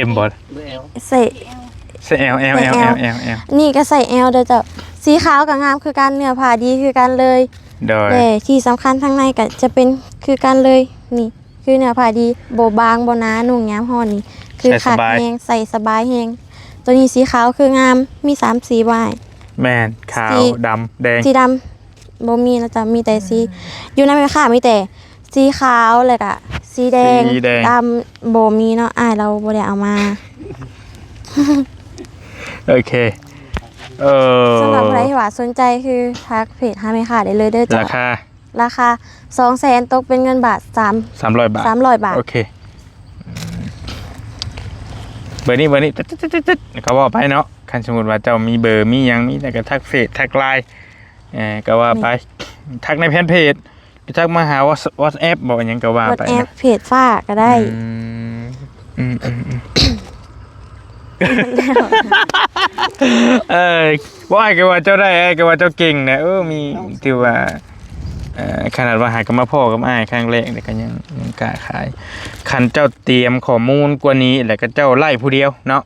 M บอล เบอร์แอล ใส่ ใส่ L นี่ก็ใส่ L เด้อเจ้าสีขาวกับงามคือกันเนื้อผ้าดีคือกันเลย โดย แต่ที่สำคัญข้างในก็จะเป็นคือกันเลยนี่คือเนื้อผ้าดีโบบางโบหนานุ่งยามห่อนี่คือขาดแหงใส่สบายแหงตัวนี้สีขาวคืองามมี3สีไว้ แมนขาวดำแดง สีดำโบมีนะจ๊ะมีแต่สีอยู่ในแม่ค้ามีแต่สีขาวเลยก็สีแดงดำโบมีเนาะเราโบได้เอามา โอเคสำหรับใครที่ว่าสนใจคือทักเพจหาแม่ค้าได้เลยเด้อจ้ะ ราคา 200,000 ตกเป็นเงินบาท300 บาท 300 บาท โอเคเบอร์นี้ตึ๊ดก็ว่าไปเนาะคันสมมุติว่าเจ้ามีเบอร์มีหยังมีแต่ก็ทักเฟซทักไลน์ก็ว่าไปทักในแฟนเพจหรือทักมาหาWhatsApp บอกหยังก็ว่าไป WhatsApp นะ เพจฝ้าก็ได้ ว่าไอ้ก็ว่าเจ้าได้ไอ้ก็ว่าเจ้าเก่งนะมีที่ว่าขนาดว่าหากับมาพ่อกับอ้ายครั้งแรกแต่ก็ยังกล้าขายคันเจ้าเตรียมข้อมูลกว่านี้แล้วก็เจ้าไล่ผู้เดียวเนาะ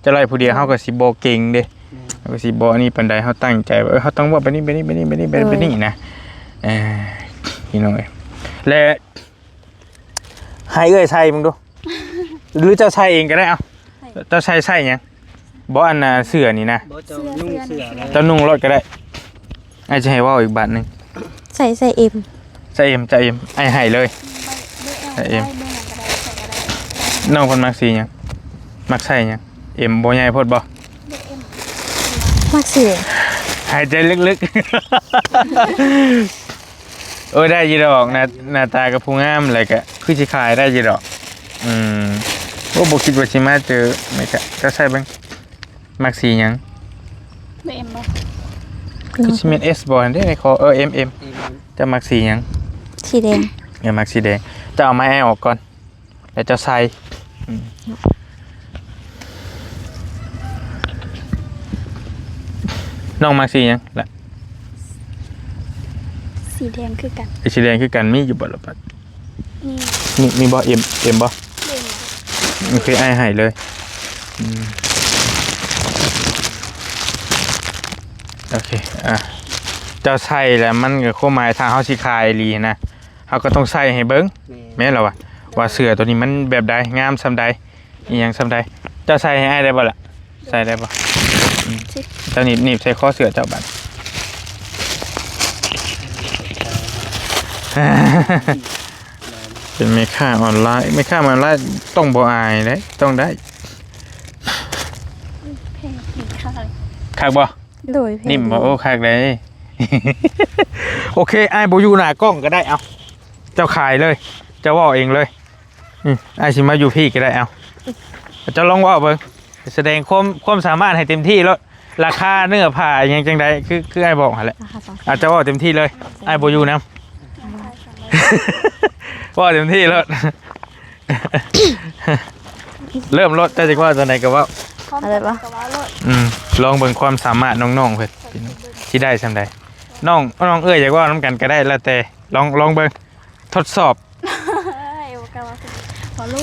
เจ้าไล่ผู้เดียวเฮาก็สิบ่เก่งเด้เฮาก็สิบ่อันนี้ปานใดเฮาตั้งใจว่าเฮาต้องว่าไปนี่นะพี่น้อยและให้เอ้ยใส่มึงดูหรือเจ้าใส่เองก็ได้เอ้าเจ้าใส่หยังบ่อันน่ะเสื้อนี่นะ บ่เจ้านุ่งเสื้อแล้ว เจ้านุ่งรถก็ได้ไอ้จะให้ว่าอีกบาทนึง ใส่เอ็ม ใจเอ็มไอ้ให้เลยใจเอ็มน้องคนมักสีหยังมักใส่หยังเอ็มบ่ใหญ่โพดบ่ มักเสือ หายใจลึกๆ ได้ยีดอกหน้าตากับผู้งามอะไรก็คือสิขายได้ยีดอกบ่คิดว่าสิมาเจอไม่ก็จะใส่เบิ่งมักสีหยัง เบเอ็มบ่ คือสิแม่น S บ่อันเด้ในคอM จะมักสีหยัง สีแดง มักสีแดงจะเอาไม้แอออกก่อนแล้วจะใส่น้องมักสีหยังล่ะ สีแดงคือกัน สีแดงคือกันมีอยู่บ่ล่ะบัด นี่ มีบ่ M บ่ เล่น โอเคไอ้ให้เลยโอเคเจ้าใส่แล้วมันก็ความหมายทางเฮาสิขายอีหลีนะเฮาก็ต้องใส่ให้เบิ่งแม่นแล้วว่าเสื้อตัวนี้มันแบบใดงามส่ำใดอีหยังส่ำใด เจ้าใส่ให้อ้ายได้บ่ล่ะใส่ได้บ่เจ้าหนีบใส่ข้อเสือเจ้าบัด เป็นแม่ค้าออนไลน์แม่ค้าออนไลน์ต้องบ่อายเด้ต้องได้ เพลงผีค่ะ คักบ่ โดยเพลง นิ่มบ่โอ้คักเลย โอเคอ้ายบ่อยู่หน้ากล้องก็ได้เอาเจ้าขายเลยเจ้าเว้าเองเลยอ้ายสิมาอยู่พี่ก็ได้เอาเจ้าลองเว้าเบิ่งแสดงความสามารถให้เต็มที่แล้วราคาเนื้อผ้าอิหยังจังไดคืออ้ายบอกหั่นแหละ ราคา2 อาจจะเว้าเต็มที่เลยอ้ายบ่อยู่นำ ว่าเต็มที่แล้ว เริ่มลดแต่จะว่าตอนไหนก็ว่า อะไรปะ ลองเบิ่งความสามารถน้องๆเพิ่นที่ได้ซำใดน้องเอ้ยอยากว่าน้ำกันก็ได้แล้วแต่ลองเบิ่งทดสอบ พอลูก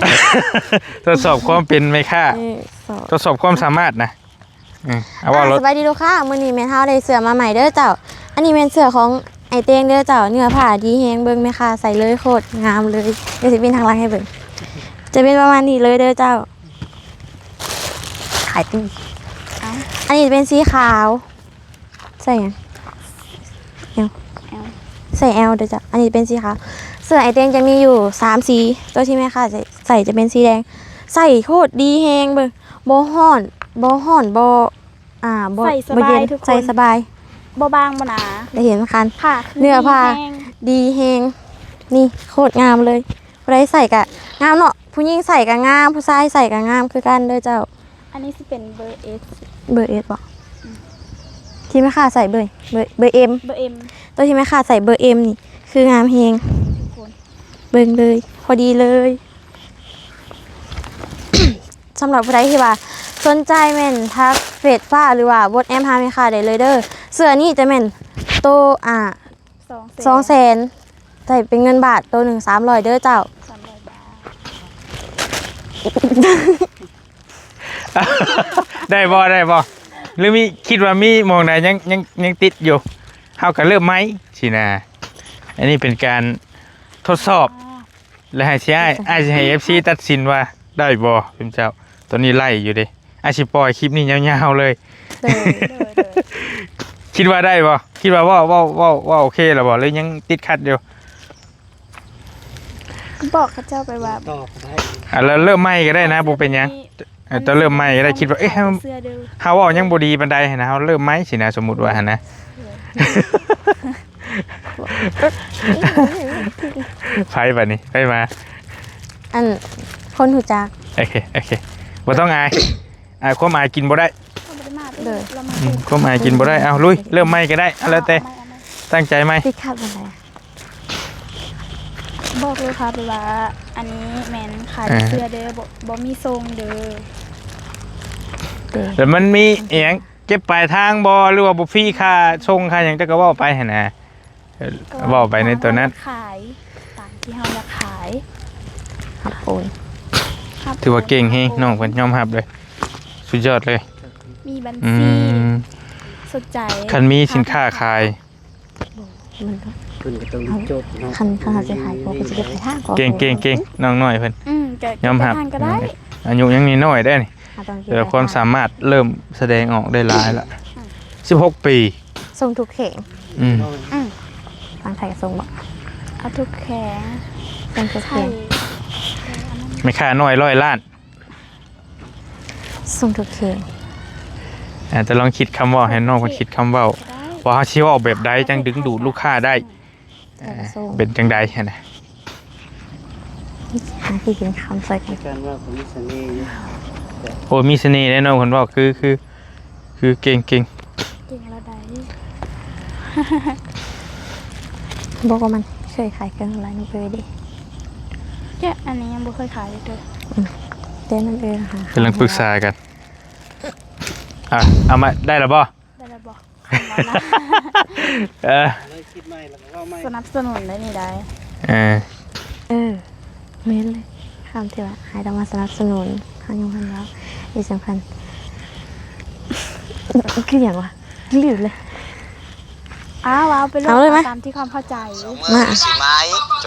ทดสอบความเป็นไหมค่า นี่สอง ทดสอบความสามารถนะเอาว่ารถ สบายดีลูกค้ามื้อนี้แม่เฮาได้เสื้อมาใหม่เด้อเจ้าอันนี้เป็นเสื้อของไอเต้งเด้อเจ้าเนื้อผ้าดีแฮงเบิ่งแม่ค่ะใส่เลยโคตรงามเลยเดี๋ยวสิเป็นทางหลังให้เบิ่งจะเป็นประมาณนี้เลยเด้อเจ้าขายตีอันนี้เป็นสีขาวใส่หยังใส่แอลเด้อจ้ะอันนี้เป็นสีขาวเสื้อไอเต้งจะมีอยู่3สีตัวที่แม่ค่ะใส่จะเป็นสีแดงใส่โคตรดีแฮงเบิ่งบ่ฮ้อนบ่บ่ ใส่สบาย บ่เย็น ทุกคน ใส่สบาย บ่บางบ่หนา ได้เห็นคัน ค่ะ เนื้อผ้า แห้ง ดีแฮงนี่โคตรงามเลยผู้ใดใส่กะงามเนาะผู้หญิงใส่กะงามผู้ชายใส่กะงามคือกันเด้อเจ้า อันนี้สิเป็นเบอร์ S เบอร์เอสบ่ที่แม่ค้าใส่เบอร์เอ็ม เบอร์ M ตัวที่แม่ค้าใส่เบอร์เอ็มนี่คืองามแฮง ทุกคน เบิ่งเลย พอดีเลย สำหรับผู้ใดที่ว่าสนใจแม่นทักเฟซฟ้าหรือว่าบดแอมหาแม่ค้าได้เลยเด้อเสื้อนี่จะแม่นโต200,000ใส่เป็นเงินบาทตัวหนึ่ง300เด้อเจ้า 300 บาท ได้บ่หรือมีคิดว่ามีมองไหนยังติดอยู่เฮาก็เริ่มไหมสินะอันนี้เป็นการทดสอบและให้สิอ้ายสิให้ FC ตัดสินว่าได้บ่คุณเจ้าตอนนี้ไล่อยู่เด้อ้ายสิปล่อยคลิปนี้ยาวๆเลย เด้อ คิดว่าได้บ่คิดว่าว่าโอเคแล้วบ่หรือยังติดขัดอยู่ บอกเขาเจ้าไปว่า ตอบได้ แล้วเริ่มไหมก็ได้นะบ่เป็นหยังจะเริ่มไหมก็ได้คิดว่าเอ๊ะ เสื้อเด้อ เฮาเว้ายังบ่ดีปานใดนะเฮาเริ่มไหมสินะสมมุติว่าหั่นนะ ไผบัดนี้ไปมา อันคนหูจัก โอเคบ่ต้องอายความอายกินบ่ได้ เขาบ่ได้มา เด้อ เรามา ความอายกินบ่ได้เอาลุยเริ่มไหมก็ได้เอาแล้วแต่ตั้งใจไหม ติดขัดอะไร บอกเลยค่ะไปว่า อันนี้แมนขายเสื้อเด้อบ่มีทรงเด้อ แล้วมันมีอีหยังเก็บปลายทางบ่หรือว่าบ่ฟรีค่าส่งค่าหยังจะก็เว้าไปหั่นนะเว้าไปในตัวนั้น ขายตามที่เฮาอยากขาย ขับปูน ครับ ถือว่าเก่งแฮงน้องเพิ่นยอมรับเลยสุดยอดเลย มีบัญ อื ชี ม สนใจ คันมีสินค้าขาย มันก็ คุณก็ต้องจดเนาะ คันเขาจะขายพวกก็จะได้ไปทางก่อน เก่งน้องน้อยเพิ่น ก็ ยอมรับ ทานก็ได้ อายุยังน้อยได้นี่ ต้อง แต่ความสามารถเริ่มแสดงออกได้หลายละ16 ปี ทรงทุกเข่ง อืม ทางไทยทรงบอก เอาทุกแข็ง ทรงทุก ใช่ เข่ง ไม่ค่าน้อย100 ล้าน ทรงทุกเข่ง แต่ลองคิดคำเว่าให้น้องเพิ่นคิดคำเว้า ได้ ว่าเฮาสิเว้าแบบใดจังดึงดูดลูกค้าได้ แต่ละทรง เป็นจังใดหั่นน่ะ หาที่เป็นคำใส่กัน การว่าผมมีเสน่ห์อยู่ โอ้มีเสน่ห์แน่นอนเพิ่นเว้าคือเก่ง เก่งระดับ บอกว่ามันเคยขายเครื่องอะไรนั่นเลยดิ เนี่ยอันนี้ยังบ่เคยขายเลยเด้อ เต้นนั่นเองค่ะ กำลังปรึกษากันเอามาได้แล้วบ่ ได้แล้วบอกมานะ เลยคิดใหม่แล้วก็ว่าใหม่ สนับสนุนได้นี่ได้ เม้นเลยคำที่ว่าให้ต้องมาสนับสนุนทางยงพันแล้วอีกสำคัญคืออย่างวะลืมเลย ว้าวไปเลย เอาเลยไหม ตามที่ความเข้าใจ มา สิไม้โจ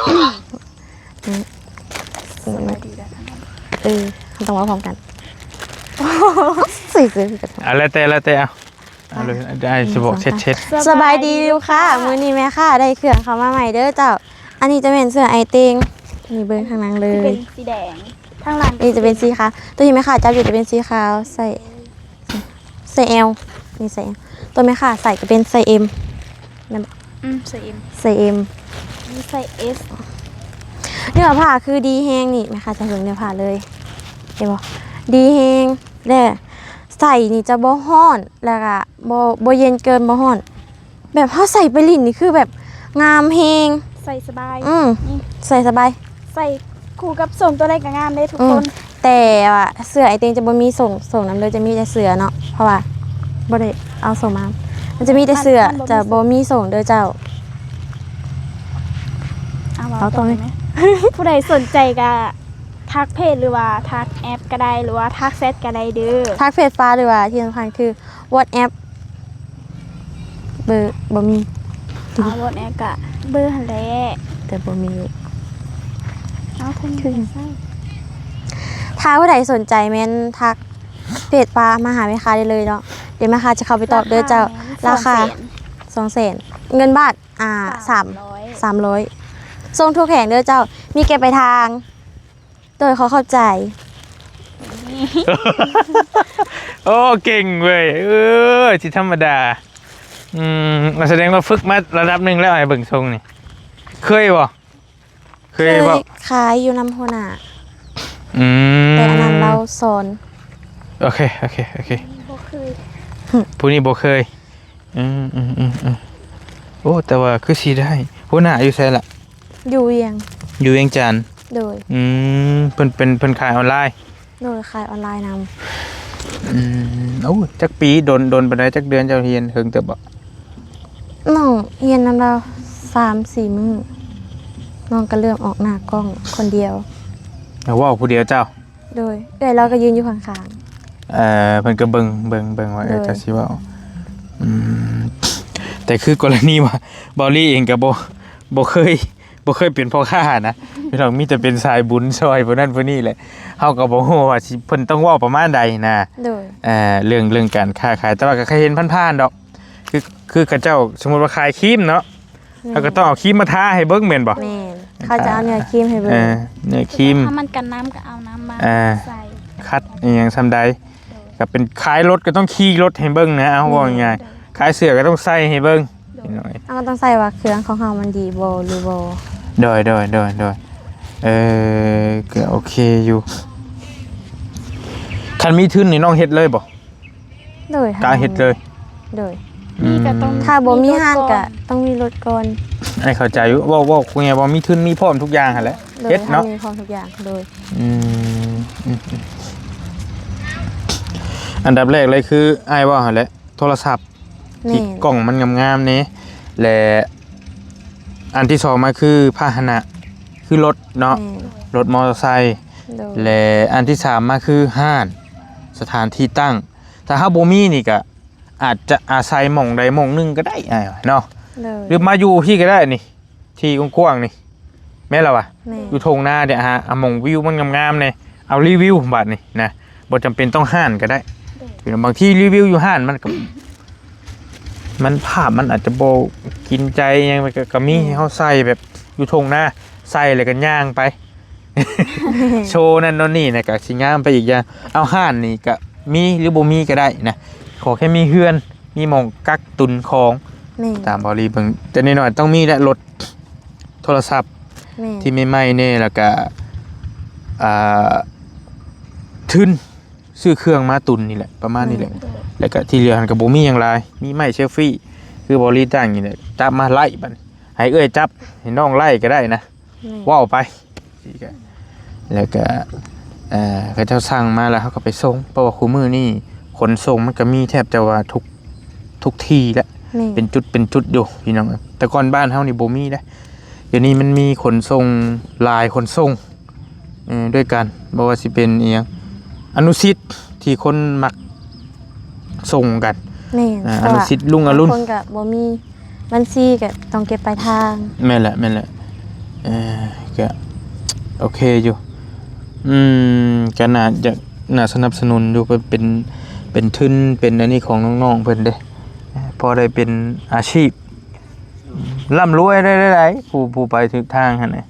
สบายดีแล้วทั้งนั้น เขาต้องว่าพร้อมกัน ใส่เสื้อกัน แล้วแต่เอาเลยได้สิบอกเช็ด สบายดีลูกค่ะมื้อนี้แม่ค่ะได้เครื่องเข้ามาใหม่เด้อเจ้าอันนี้จะเป็นเสื้อไอเต็งนี่เบิ่งข้างหลังเล จะเป็ ย นสีแดงข้างหลัง นี่จะเป็นสีขาวตัวที่แม่ค่ะจับอยู่จะเป็นสีขาวใส่ L นี่ใส่ L ตัวแม่ค่ะใส่ก็เป็นใส่ M ใส่เอ็ม ใส่ M นี่ใส่เอส เนื้อผ้าคือดีแฮงนี่แม่ค่ะจะเบิ่งเนื้อผ้าเลยเห็นบ่ดีแฮงแล้ใส่นี่จะบ่ฮ้อนแล้วก็บ่เย็นเกินบ่ฮ้อน แบบเฮาใส่ไปลิ้นนี่คือแบบงามแฮง ใส่สบาย นี่ ใส่สบาย ใส่คู่กับส่งตัวใดก็งามได้ทุกคน แต่ว่าเสื้อไอเต็งจะบ่มีส่งน้ำเลยจะมีแต่เสื้อเนาะเพราะว่าบ่ได้เอาส่งมา มันจะมีแต่เสื้อจะบ่มีส่งเด้อเจ้า เอาตัวไหม ไหม ผู้ใดสนใจก็ทักเพจหรือว่าทักแอปก็ได้หรือว่าทักเฟซก็ได้เด้อ ทักเฟซฟ้าหรือว่าที่สำคัญคือ WhatsApp เบอร์บ่มี เอารถแอปกะเบอร์หันแหละ แต่บ่มี เอาคน คือ ใส่ ถ้าผู้ใดสนใจแม่นทักเพจฟ้ามาหาแม่ค้าได้เลยเนาะเดี๋ยวแม่ค้าจะเข้าไปตอบเด้อเจ้าราคา 200,000เงินบาท300ส่งทั่วแผงเด้อเจ้ามีเก็บไปลายทาง โดยเขาเข้าใจ ๆโอ้เก่งเว้ยที่ธรรมดามาแสดงว่าฝึกมาระดับหนึ่งแล้วไอ้เบิ่งทรงนี่เคยบ่ เคยขายอยู่นำหัวหน้า อืม แต่อันนั้นเราสอน โอเค บ่เคย ผู้นี้บ่เคยโอ้แต่ว่าคือสิได้หัวหน้าอยู่ไสล่ะ อยู่เวียง อยู่เวียงจันทน์ โดย เพิ่นขายออนไลน์ โดยขายออนไลน์น โอ้จักปีโดนปานใดจักเดือนเจ้าเรียนเฮิงเติบบ่ ำน้องเรียนนำเรา3-4 มื้อน้องก็เริ่มออกหน้ากล้องคนเดียว เอาเว้าผู้เดียวเจ้า โดยเราก็ยืนอยู่ข้าง เพิ่นก็เบิ่งว่า เลย จะสิเว้าแต่คือกรณีว่าบอลลี่เองก็บ่เคยเป็นพ่อค้านะพี่น้องมีแต่เป็นสายบุญซอยพวกนั้นพวกนี้แหละเฮาก็บ่ฮู้ว่าสิเพิ่นต้องเว้าประมาณใดนะ ๆโดย เรื่องการค้าขายแต่ว่าก็เคยเห็นผ่านๆดอกคือเขาเจ้าสมมุติว่าขายครีมเนาะเราก็ต้องเอาครีมมาทาให้เบิ่งแม่นบ่ แม่นเขาจะเอาเนื้อครีมให้เบิ่ง เนื้อครีม ถ้ามันกันน้ำก็เอาน้ำมา ใส่ คัดอหย่างซำใดก็เป็นขายรถก็ต้องขี่รถให้เบิ่งนะเอาว่าง่ายๆขายเสื้อก็ต้องใส่ให้เบิ่งนิดหน่อย เอาก็ต้องใส่ว่าเครื่องของเฮามันดีบ่หรือบ่ โดยก็โอเคอยู่คันมีทุนนี่น้องเฮ็ดเลยบ่ โดย กล้าเฮ็ดเลย โดย นี่ก็ต้อง ถ้าบ่มีห้าน รถ ก็ อน ต้องมีรถก่อน ไอ้เข้าใจอยู่ว่าคุยไงบ่มีทุนมีพร้อมทุกอย่างหั่นแหละ โดย เฮ็ด ถ้า เนาะ มีพร้อมทุกอย่างโดย อันดับแรกเลยคืออ้ายว่าหั่นแหละโทรศัพท์ แม่ ที่ น กล่องมันงามๆนี่และอันที่สองมาคือพาหนะคือรถเนาะ แม่น รถมอเตอร์ไซค์ โดย และอันที่สามมาคือห้านสถานที่ตั้งถ้าเฮาบ่มีนี่ก็อาจจะอาศัยหม่องใดหม่องหนึงก็ได้อ้ายว่าเนาะ โดย หรือมาอยู่พี่ก็ได้นี่ ที่กว้างๆนี่แม่นแล้ววะ แม่น อยู่ทงหน้าเนี่ยฮะเอาหม่องวิวมันงามๆเนี่ยเอารีวิวบัดนี่นะบ่จำเป็นต้องห้านก็ได้บางที่รีวิวอยู่ห้านมันก็มันภาพมันอาจจะบ่กินใจยังมันก็มีให้เฮาใส่แบบอยู่ทงหน้าใส่แล้วก็ย่างไป โชว์นั่นโน่นนี่นะก็สิงามไปอีกอย่างเอาห้านนี่ก็มีหรือบ่มีก็ได้นะขอแค่มีเฮือนมีหม่องกักตุนของ แม่น ตามบริเบิ่งแต่นิดหน่อยต้องมีและรถโทรศัพท์ แม่น ที่ไม่ไหม้แน่แล้วก็ทุนซื้อเครื่องมาตุนนี่แหละประมาณนี้แหละแล้วก็ที่เหลือหันกับบ่มีหยังหลายมีไม้เซลฟี่คือบริตั้งนี่แหละจับมาไล่บัดนี้ให้เอ้ยจับให้น้องไล่ก็ได้นะ แม่น ว้าวไปแล้วก็เขาเจ้าสั่งมาแล้วเขาก็ไปส่งเพราะว่าคู่มือนี่ขนส่งมันก็มีแทบจะว่าทุกที่แล้ว แม่น เป็นจุดอยู่พี่น้องแต่ก่อนบ้านเฮานี่บ่มีนะเดี๋ยวนี้มันมีขนส่งลายขนส่งด้วยกันบ่ว่าสิเป็นอีหยังอนุสิทธิ์ที่คนมักส่งกัน แม่น อนุสิทธิ์ลุงอรุณ บางคนก็บ่มีบัญชีก็ต้องเก็บปลายทาง แม่นแหละก็โอเคอยู่ก็น่าจะ น่าสนับสนุนอยู่เป็นทุนเป็นอันนี้ของน้องๆเพิ่นเด้พอได้เป็นอาชีพร่ำรวยได้หลายๆผู้ไปถึงทางหั่นน่ะ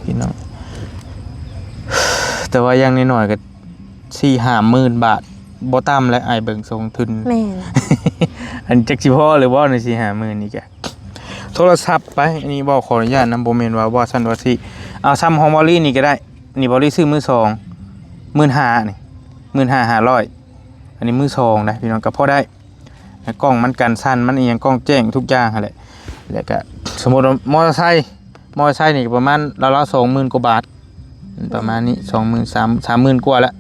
พี่น้องแต่ว่าอย่างน้อยๆก็4-5หมื่นบาทบ่ต่ำและอ้ายเบิ่งทรงทุน แม่น อันจักสิพอหรือบ่ใน4-5หมื่นนี่แกโทรศัพท์ไปอันนี้บ่ขออนุญาตนำบ่แม่นว่าซั่นว่าสิเอาซ้ำของบอลลี่นี่ก็ได้นี่บอลลี่ซื้อมือ2 15,000นี่ 15,500อันนี้มือ2นะพี่น้องก็พอได้กล้องมันกันสั่นมันอีหยังกล้องแจ้งทุกอย่างหั่นแหละแล้วก็สมมุติว่ามอเตอร์ไซค์นี่ก็ประมาณราวๆ 20,000 กว่าบาทประมาณนี้ 20,000 30,000 กว่าแล้ว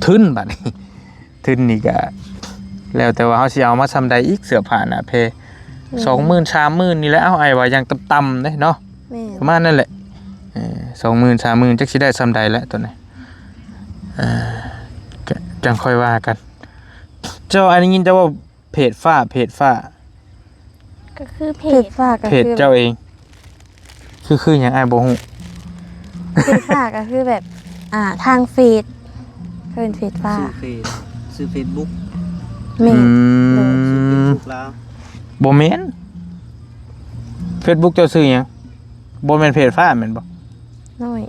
ทุนบัดนี้ทุนนี่ก็แล้วแต่ว่าเฮาสิเอามาซำใดอีกเสื้อผ้าหน้าเพ20,000 30,000นี่แหละเอาไอ้ว่ายังต่ำๆเด้เนาะ แม่น ประมาณนั่นแหละ20,000 30,000จักสิได้ซำใดแล้วตัวนี้ก็จังค่อยว่ากันเจ้าอันนี้ยินแต่ว่าเพจฟ้า ก็คือเพ เพ จ จฟ้าก็ เพจ คือ เจ้าเองคือหยังอ้ายบ่ฮู้ เพจฟ้าก็คือแบบทางเฟซเพิ่นเฟซฟ้า ซื้อเฟซบุ๊ก แม่น ซื้อเฟซบุ๊กแล้ว บ่แม่น Facebook เจ้าชื่อหยังบ่แม่นเพจฟ้าแม่นบ่ น้อย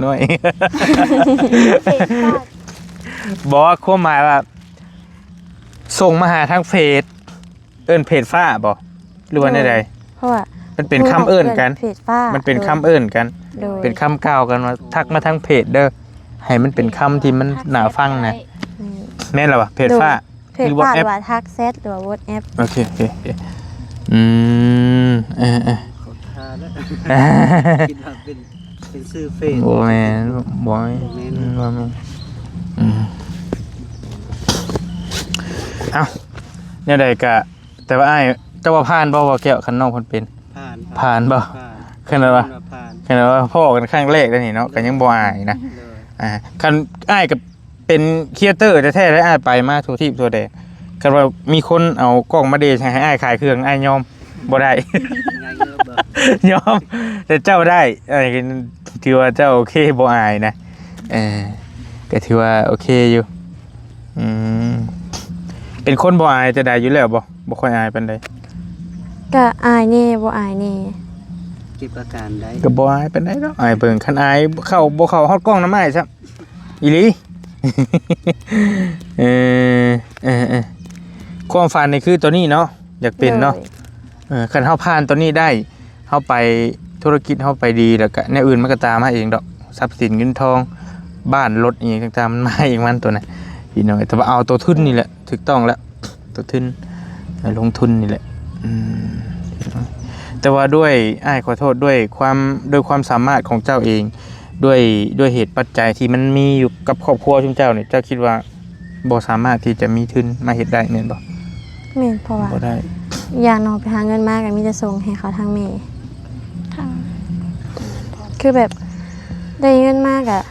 น้อย เพจฟ้า บอกว่าความหมายว่าส่งมาหาทางเฟซเอิ้นเพจฟ้าบ่หรือว่าใด เพราะว่า ๆมันเป็นคำเอิ้นกัน เพจฟ้า มันเป็นคำเอิ้นกัน โดย เป็นคำกล่าวกันว่าทักมาทางเพจเด้อให้มันเป็นคำที่มันน่าฟังนะแม่นล่ะวะเพจฟ้า เพจฟ้าหรือว่าทักแชทหรือว่า WhatsApp โอเคอืมเออ ขอทานแล้วคิดว่าเป็นซื้อเฟซ บ่แม่นบ่แม่น บ่แม่น บ่แม่นเอ้าเนี่ยใดก็แต่ว่าอ้ายเจ้าว่าผ่านบ่ว่าแก้วคันน้องเพิ่นเป็น ผ่านบ่ ขนาดว่า ผ่าน ขนาดว่าพ่อกันครั้งแรกแล้วนี่เนาะก็ยังบ่อายนะ เลย คันอ้ายก็เป็นครีเอเตอร์แท้ๆแล้วอ้ายไปมาทั่วทิพย์ทั่วแดนคันว่ามีคนเอากล้องมาเดชให้อ้ายขายเครื่องอ้ายยอมบ่ได้ ง่ายเยอะเบ่ ยอมแต่เจ้าได้ถือว่าเจ้าโอเคบ่อายนะก็ถือว่าโอเคอยู่เป็นคนบ่อายจะได้อยู่แล้วบ่ค่อยอายปานใด ก็อายแน่บ่อายแน่ เก็บอาการได้ ก็บ่อายปานใดเนาะอายเบิ่งคันอายเข้าบ่เข้าฮอดกล้องนำอ้ายซับอีหลี ความฝันนี่คือตัวนี้เนาะอยากเป็นเนาะคันเฮาผ่านตัวนี้ได้เฮาไปธุรกิจเฮาไปดีแล้วก็แนวอื่นมันก็ตามมาเองดอกทรัพย์สินเงินทองบ้านรถอีหยังต่างๆมันมาเองมันตัวน่ะพี่น้อยแต่ว่าเอาตัวทุนนี่แหละถูกต้องแล้วตัวทุนลงทุนนี่แหละแต่ว่าด้วยอ้ายขอโทษด้วยความสามารถของเจ้าเองด้วยเหตุปัจจัยที่มันมีอยู่กับครอบครัวชุมเจ้าเนี่ยเจ้าคิดว่าบ่สามารถที่จะมีทุนมาเฮ็ดได้แม่นบ่ แม่นเพราะว่า บ่ได้ อย่างน้องไปหาเงินมาก็มีแต่ส่งให้เขาทางแม่ ทาง คือแบบได้เงินมากอะ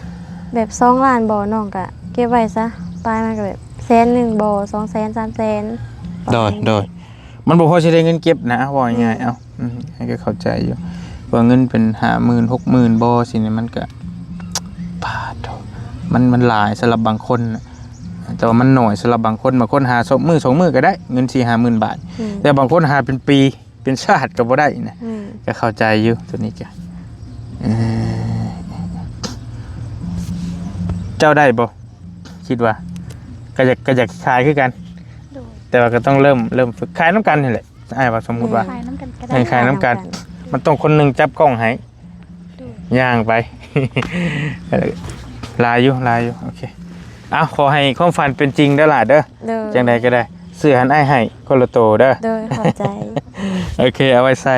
แบบ2 ล้านบ่น้องก็เก็บไว้ซะปลายมาก็แบบ100,000บ่200,000 300,000 โดยมันบ่พอสิได้เงินเก็บนะว่าง่ายๆเอ้าให้ก็เข้าใจอยู่ว่าเงินเป็น50,000 60,000บ่สินี่มันก็ปาดโถมันหลายสำหรับบางคนน่ะแต่ว่ามันน้อยสำหรับบางคนหา2 มื้อก็ได้เงิน 4-50,000 บาทแต่บางคนหาเป็นปีเป็นชาติก็บ่ได้นะก็เข้าใจอยู่ตัวนี้จ้ะเจ้าได้บ่คิดว่าก็อยากขายคือกัน โดย แต่ว่าก็ต้องเริ่มฝึกขายน้ำกันนี่แหละอ้ายว่าสมมุติว่า ขายน้ำกันก็ ให้ ได้ ขายน้ำกัน มันต้องคนหนึงจับกล้องให้ย่างไป ลายอยู่โอเคเอาขอให้ความฝันเป็นจริงเด้อล่ะเด้อ เด้อ จังใดก็ได้เสื้อหันอ้ายให้คนละโตเด้อ เด้อเข้าใจ โอเคเอาไว้ใส่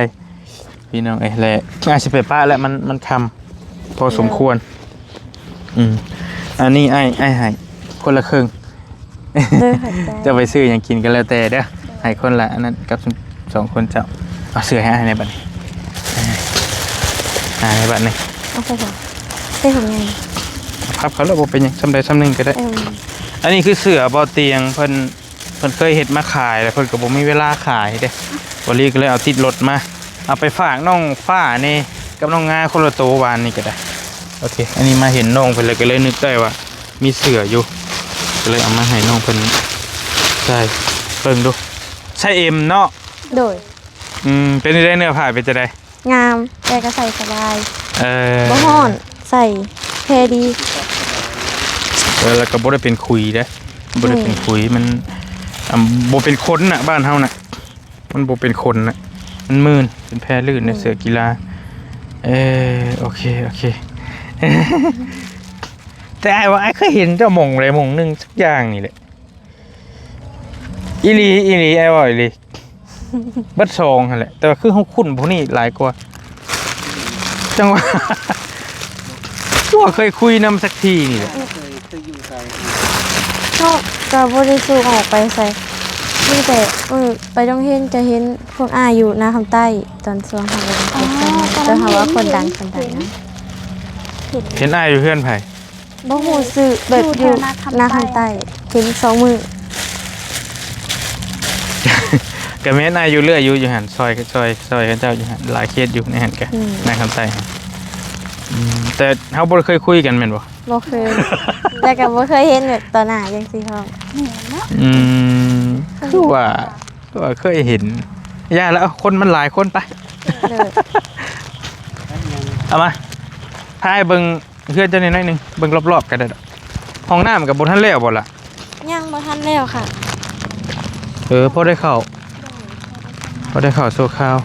พี่น้องแหละอาจจะไปป้าแล้วมันคำพอสมควรอันนี้ไอ้ให้คนละครึ่ง เด้อเข้าใจ จะไปซื้ออย่างกินกันแล้วแต่เด้อให้คนละอันนั้นกับ2 คนเจ้าเอาเสื้อให้ในบัดนี้ในบัดนี้ เอาไปบ่ไปทำไง พับเขาแล้วบ่เป็นหยังซำใดซำหนึงก็ได้ อันนี้คือเสื้อบ่เตียงเพิ่นเคยเฮ็ดมาขายแล้วเพิ่นก็บ่มีเวลาขายเด้บ่รีก็เลยเอาติดรถมาเอาไปฝากน้องฟ้านี่กับน้องงาคนละโตวานนี่ก็ได้ โอเคอันนี้มาเห็นน้องเพิ่นเลยก็เลยนึกได้ว่ามีเสืออยู่ก็เลยเอามาให้น้องเพิ่นใส่เบิ่งดูใช่เอ็มเนาะ โดย เป็นได้เนื้อผ้าเป็นจะได้ งามแต่ก็ใส่สบาย เออ บ่ฮ้อนใส่เพดี แล้วก็บ่ได้เป็นคุยเด้บ่ได้เป็นคุยมันบ่เป็นคนน่ะบ้านเฮาน่ะมันบ่เป็นคนน่ะมันมื่นเป็นแพร่ลื่นในเสือกีฬาโอเคแต่ไอ้ว่าไอ้เคยเห็นเจ้าหม่องอะไรหม่องนึงสักอย่างนี่แหละอีหลีไอ้ว่าอีหลีบัดซองนั่นแหละแต่ว่าคือเฮาคุ้นพวกนี้หลายกว่าจังหวะว่าเคยคุยนำสักทีนี่แหละ เคยอยู่ไส ก็บ่ได้สู้ออกไปใส่มีแต่ไปโรงเรียนจะเห็นพวกอ้ายอยู่นาคำใต้ตอนช่วงทำงานจะหาว่าคนดังนะ เห็นอ้ายอยู่เพื่อนไผ บ่ฮู้ซื้อแบบอยู่นาคำใต้เห็น2มื้อ ก็แม่นอ้ายอยู่เรื่อยอยู่หั่นซอยกันเจ้าอยู่หั่นหลายเคสอยู่ในหั่นกะนายคำใต้หั่นแต่เฮาบ่เคยคุยกันแม่นบ่ บ่เคยแต่ก็บ่เคยเห็นแบบต่อหน้าจังซี่พร้อม คือว่าเคยเห็นย่าแล้วคนมันหลายคนไป เลย เอามาพายเบิ่งเพื่อนเจ้าหน่อยนึงเบิ่งรอบๆกันได้ดอกห้องน้ำกับบ่ทันแล้วบ่ล่ะ ยังบ่ทันแล้วค่ะ พอได้เข้าโซคาว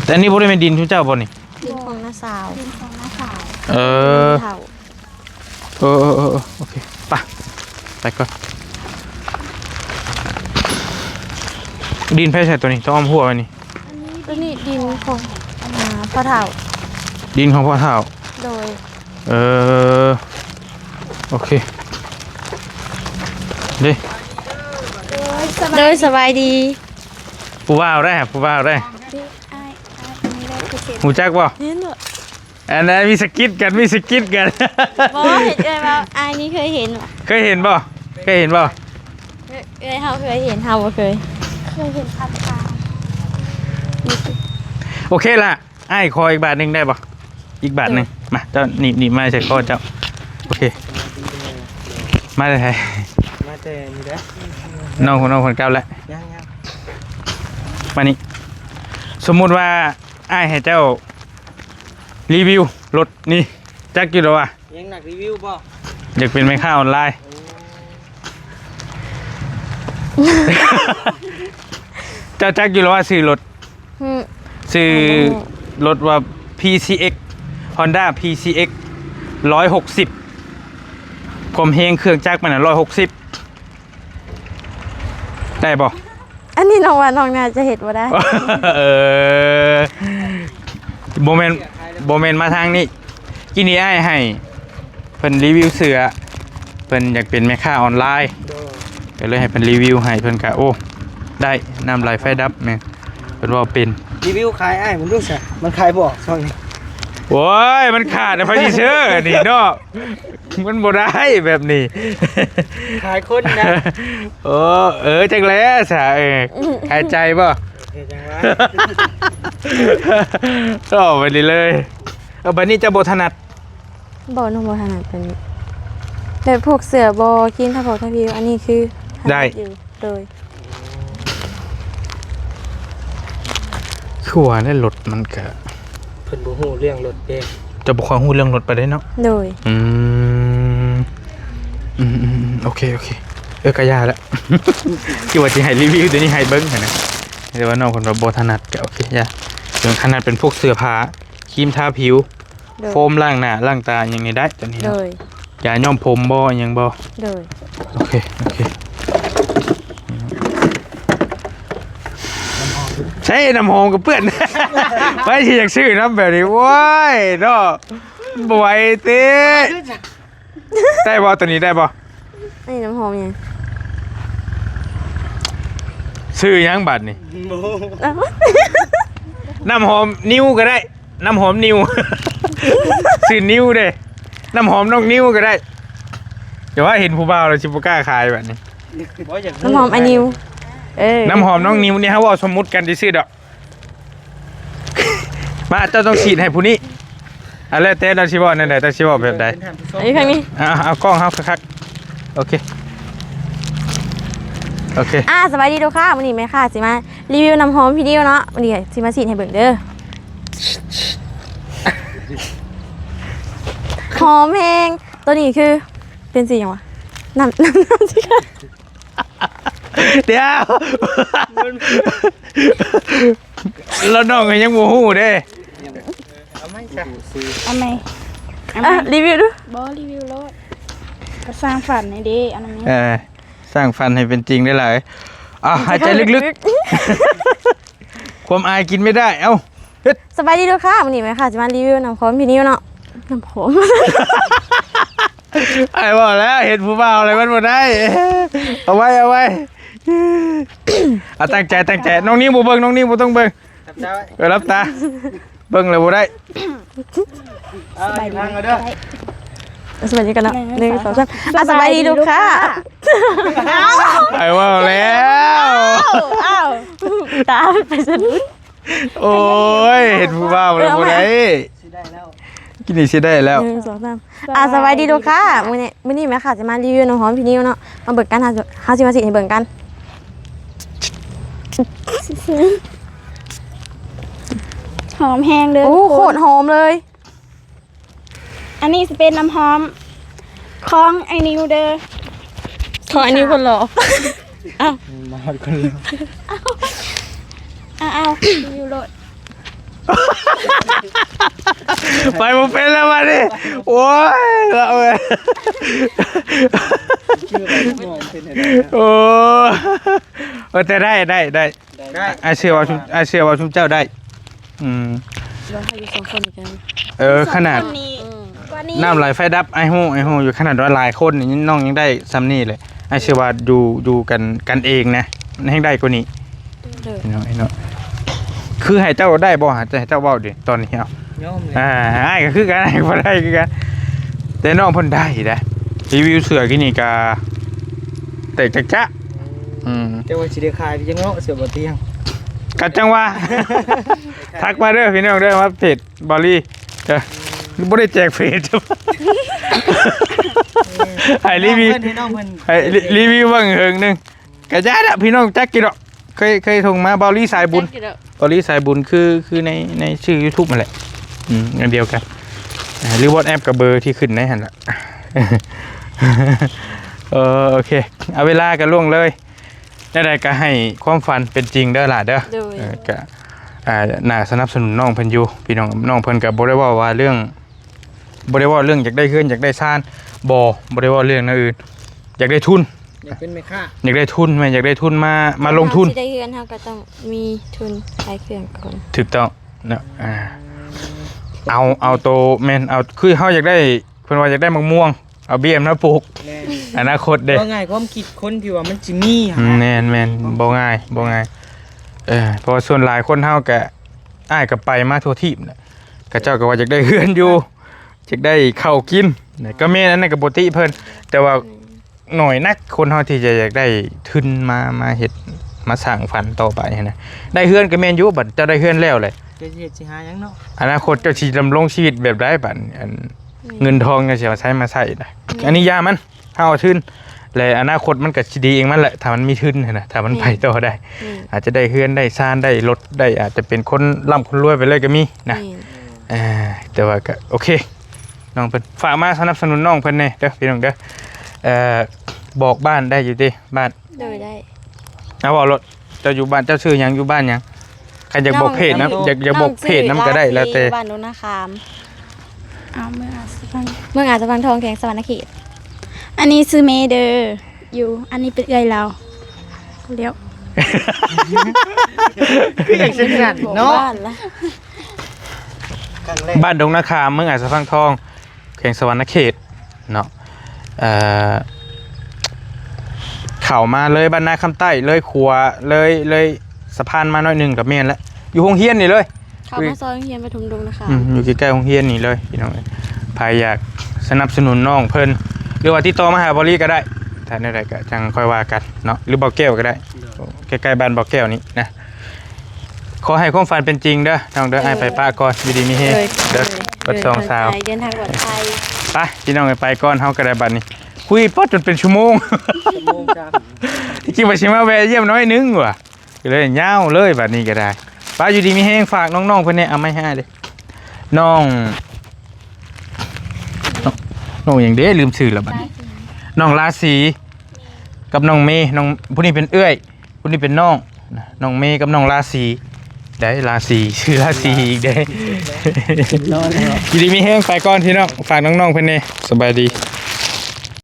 แต่อันนี้บ่ได้เป็นดินทุกเจ้าบ่นี่ ดินของน้าสาว เออ เฒ่า โอเคไปก่อนดินแพ้ใส่ตัวนี้ต้องอ้อมหัวไว้นี่ ตัวนี้ดินของพ่อเฒ่า ดินของพ่อเฒ่า โดย โอเคดิ โดยสบายดี ผู้บ่าวได้หูจักบ่ เห็นบ่ อันนั้นมีสกิดกัน บ่เห็นเลยว่าอายนี่เคยเห็นบ่ เคยเห็นบ่ เฮาเคยเห็นเฮาบ่เคย โอเคล่ะไอ้ายคออีกบาทหนึงได้บ่อีกบาทหนึงมาเจ้านี่มาใส่คอเจ้าโอเคมาได้ไทย มาแต่นี่เด้อ น้องคนเก่าแล้ว ยัง มานี่สมมุติว่าอ้ายให้เจ้ารีวิวรถนี่จักอยู่ดอกว่า ยังหนักรีวิวบ่ อยากเป็นแม่ค้าออนไลน์ เจ้าจักอยู่แล้วว่าซื้อรถ ซื้อรถว่า PCX Honda PCX 160ความเฮงเครื่องจักรมัน160ได้บ่ อันนี้น้องว่าน้องน่าจะเห็นบ่ได้ โมเมนต์มาทางนี้กินนี่อ้ายให้เพิ่นรีวิวเสือเพิ่นอยากเป็นแม่ค้าออนไลน์ก็เลยให้เพิ่นรีวิวให้เพิ่นก็โอ้ได้นำลายไฟดับแม่นเพิ่นว่าเป็น รีวิวขายอ้ายมันรู้สึกมันขายบ่ช่วงนี้ โอ้ยมันขาดนะพี่เชื่อนี่เนาะมันบ่ได้แบบนี้ ขายคนนะ จังแล้วสะหายใจบ่ เฮ็ดจังวะ ก็ไปเลยบัดนี้จะบ่ถนัด บ่น้องบ่ถนัดเป็นแบบพวกเสือบ่กินถ้าบอกถ้าพี่อันนี้คือถนัอยู่โดย คือว่าได้รถมันก็ เพิ่นบ่ฮู้เรื่องรถเด้ จะบ่ค่อยฮู้เรื่องรถไปได้เนาะ โดย โอเคกะยาแล้ว คิดว่าสิให้รีวิวเดี๋ยวนี้ให้เบิ่งหั่นนะแต่ว่าน้องเพิ่นว่าบ่ถนัดก็โอเคยาส่วนขนาดเป็นพวกเสื้อผ้าครีมทาผิว โดย โฟมล้างหน้าล้างตาอย่างนี้ได้ตัวนี้ โด เนาะ ย ยาย้อมผมบ่หยังบ่ โดย โอเคใช่น้ำหอมกับเปื้อน ไปที่อยากซื้อน้ำแบบนี้ว้ายเนาะบ่ไหวเต้ได้บ่ตัวนี้ได้บ่ อันนี้น้ำหอมยัง ซื้อยังบัดนี่ บ่ น้ำหอมนิ้วก็ได้ น้ำหอมนิ้ว ซื้อนิ้วเด้น้ำหอมน้องนิ้วก็ได้เดี๋ยวว่าเห็นผู้บ่าวแล้วสิบ่กล้าขายแบบนี้ บ่อยาก น้ำหอมอันนิวน้ำ น้ำหอมน้องนิ้วนี่เขาว่าสมมุติกันที่ซื้อดอก มาเจ้าต้องฉีดให้ผู้นี้อะไรเต้เราชิบอกนั่นแหละเราชิบอกแบบใด อันนี้ข้างนี้ เอากล้องเขาคักๆโอเคโอเค สบายดีทุกค่ะวันนี้แม่ค่ะสิมารีวิวน้ำหอมพี่ดิวเนาะวันนี้สิมาฉีดให้เบิ่งเด้อหอมแห้งตัวนี้คือเป็นสีหยังวะน้ำสิค่ะ เดี๋ยวแล้วน้องก็ยังโมโหเด้ เอาไหมจ้ะ เอาไหม รีวิวดู บอรีวิวรถก็สร้างฝันในเด้อันนี้ สร้างฟันให้เป็นจริงได้เลยหายใจลึกๆความอายกินไม่ได้เอ้า สบายดีทุกค่ะวันนี้แม่ค่ะสิมารีวิวน้ำหอมพี่ดิวเนาะน้ำหอม ไอ้บอกแล้วเห็นผู้บ่าวอะไรมันหมดได้เอาไว้ตั้งใจน้องนิ้วบ่เบิ่งน้องนิ้วบ่ต้องเบิ่ง จับจ้าไว้ รับตาเบิ่งเลยบ่ได้ เอาอีกทางเอาเด้อ สวัสดีกันเนาะหนึ่งสองสามสบายดีทุกค่ะ ไอ้ว่าแล้ว อ้าวตาไปสะดุด โอ้ยเห็นผู้บ่าวเลยบ่ได้ สิได้แล้ว กินนี่สิได้แล้ว หนึ่งสองสามสบายดีทุกค่ะมื้อนี้แม่ค่ะจะมารีวิวน้ำหอมพี่ดิวเนาะมาเบิ่งกันหาสิมาฉีดให้เบิ่งกัน หอมแห้งเลย โอ้โคตรหอมเลย อันนี้จะเป็นน้ำหอมของไอ้นิวเด้อ ขออันนี้คนหล่อ มาหอดคนแล้ว เอารีวิวรถ ไปบ่เป็นแล้วมาดิโอ้ยเอาเว้ย ชื่ออะไรมองเป็นอะไรนะ โอ้แต่ได้ ได้ ไอเชื่อว่าชุมเจ้าได้ขนาด คนนี้กว่านี้ น้ำไหลไฟดับไอโฮอยู่ขนาดว่าหลายคนนี่น้องยังได้ซ้ำนี่เลยไอเชื่อว่าดูกันเองนะให้ได้กว่านี้ไอ้เนาะคือให้เจ้าได้บ่ให้เจ้าเว้าดิตอนนี้เอา ย่อมเลย ไอ้ก็คือกันไอ้บ่ได้คือกันแต่น้องเพิ่นได้นะรีวิวเสื้อกินนี่ก็แตกจักจ๊ะ แต่ว่าสิได้ขายยังเนาะเสือบ่เตียง กัดจังว่า ทักมาเด้อพี่น้องเด้อมาเพจบอลลี่บ่ได้แจกเพจให้รีวิว เพิ่นให้น้องเพิ่น ให้รีวิวเบิ่งเฮิงนึงกะจ้าดะพี่น้องจักกี่ดอกเคยส่งมาบอลลี่สายบุญบอลลี่สายบุญคือในชื่อ YouTube นั่นแหละอันเดียวกันหรือ WhatsApp กับเบอร์ที่ขึ้นในหั่นล่ะ โอเคเอาเวลากันล่วงเลยได้ก็ให้ความฝันเป็นจริงเด้อล่ะเด้อก็น่าสนับสนุนน้องเพิ่นอยู่พี่น้องเพิ่นก็บ่ได้ว่าเรื่องอยากได้เฮือนอยากได้ซ่านบ่ได้ว่าเรื่องนั้นอื่นอยากได้ทุน อยากเป็นแม่ค้า อยากได้ทุนแม่อยากได้ทุนมาลงทุน ที่ได้เฮือนเฮาก็ต้องมีทุนขายเครื่องก่อน ถูกต้องนะเอาโตแม่นเอาคือเฮาอยากได้เพิ่นว่าอยากได้มะม่วงเอาเบี้ยมาปลูก แม่น อนาคตเด้ ว่าง่ายความคิดคนที่ว่ามันสิมีหา แม่นบ่ง่ายเพราะว่าส่วนหลายคนเฮาก็อ้ายก็ไปมาทั่วทีปน่ะก็เจ้าก็ว่าอยากได้เฮือนอยู่อยากได้ข้าวกินน่ะก็แม่นอันนั้นก็บ่ติเพิ่นแต่ว่าหน่อยนักคนเฮาที่จะอยากได้ทุนมาเฮ็ดมาสร้างฝันต่อไปนะได้เฮือนก็แม่นอยู่บัดเจ้าได้เฮือนแล้วเลย จะเฮ็ดสิหาหยังเนาะ อนาคตเจ้าสิดำรงชีวิตแบบใดบัดเงินทองจะสิเอาใช้มาใช้นะอันนี้ยามันเฮาเอาทุนและอนาคตมันก็สิดีเองมันแหละถ้ามันมีทุนนะถ้ามันไปต่อได้ อาจจะได้เฮือนได้ซ่านได้รถได้อาจจะเป็นคนร่ำคนรวยไปเลยก็มีนะแต่ว่าก็โอเคน้องเพิ่นฝากมาสนับสนุนน้องเพิ่นแน่เด้อพี่น้องเด้อบอกบ้านได้อยู่ติบ้าน โดยได้ เอาบอกรถเจ้าอยู่บ้านเจ้าชื่อหยังอยู่บ้านหยังใครอยากบอกเพจนะอยากบอกเพจน้ำก็ได้แล้วแต่ บ้านโนนนาคาม เอาเมื่ออาสฟัง เมืองอาจจะฟังทองแขงสวรรณเขต อันนี้ซื้อเมเดอร์อยู่อันนี้เป็นเอื้อยเราเลี้ยว คืออยากสิขนาดเนาะ บ้านละ ครั้งแรก บ้านดงนาคามเมืองอาจจะฟังทองแขวงสวรรณเขตเนาะเข่ามาเลยบ้านนาคำใต้เลยขัวเลยสะพานมาหน่อยหนึงกับเมียนแล้วอยู่โรงเรียนนี่เลย เขามาซอยโรงเรียนปทุมดงนะคะ อยู่ใกล้ๆโรงเรียนนี่เลยพี่น้องใครอยากสนับสนุนน้องเพิ่นหรือว่าติดต่อมาหาบริก็ได้ถ้าได้ก็จังค่อยว่ากันเนาะหรือบ่อแก้วก็ได้ใกล้ๆบ้านบ่อแก้วนี้นะ ขอให้ความฝันเป็นจริงเด้อน้องเด้อไอ้ายไปป้าก่อนอยู่ดีมีเฮเด้อบัดสองสาว เดินทางปลอดภัย ไปพี่น้องไปก่อนเฮาก็ได้บัดนี้ คุยป๊อดจนเป็นชั่วโมง ชั่วโมงจ้า ที่จริงว่าสิมาแวะเยี่ยมน้อยนึงว่ะก็เลยยาวเลยบัดนี้ก็ได้ป้าอยู่ดีมีแห้งฝากน้องๆเพิ่นเนี่ยเอาไม้ให้เด้น้องอย่างเด้ลืมชื่อแล้วบัดนี้น้องราศีกับน้องเมย์น้องผู้นี้เป็นเอื้อยผู้นี้เป็นน้องน้องเมย์กับน้องราศีได้ราศีชื่อราศีอีกเด้ นอนแล้ว อยู่ดีมีแห้งไปก่อนพี่น้องฝากน้องๆเพิ่นเนี่ยสบายดี ส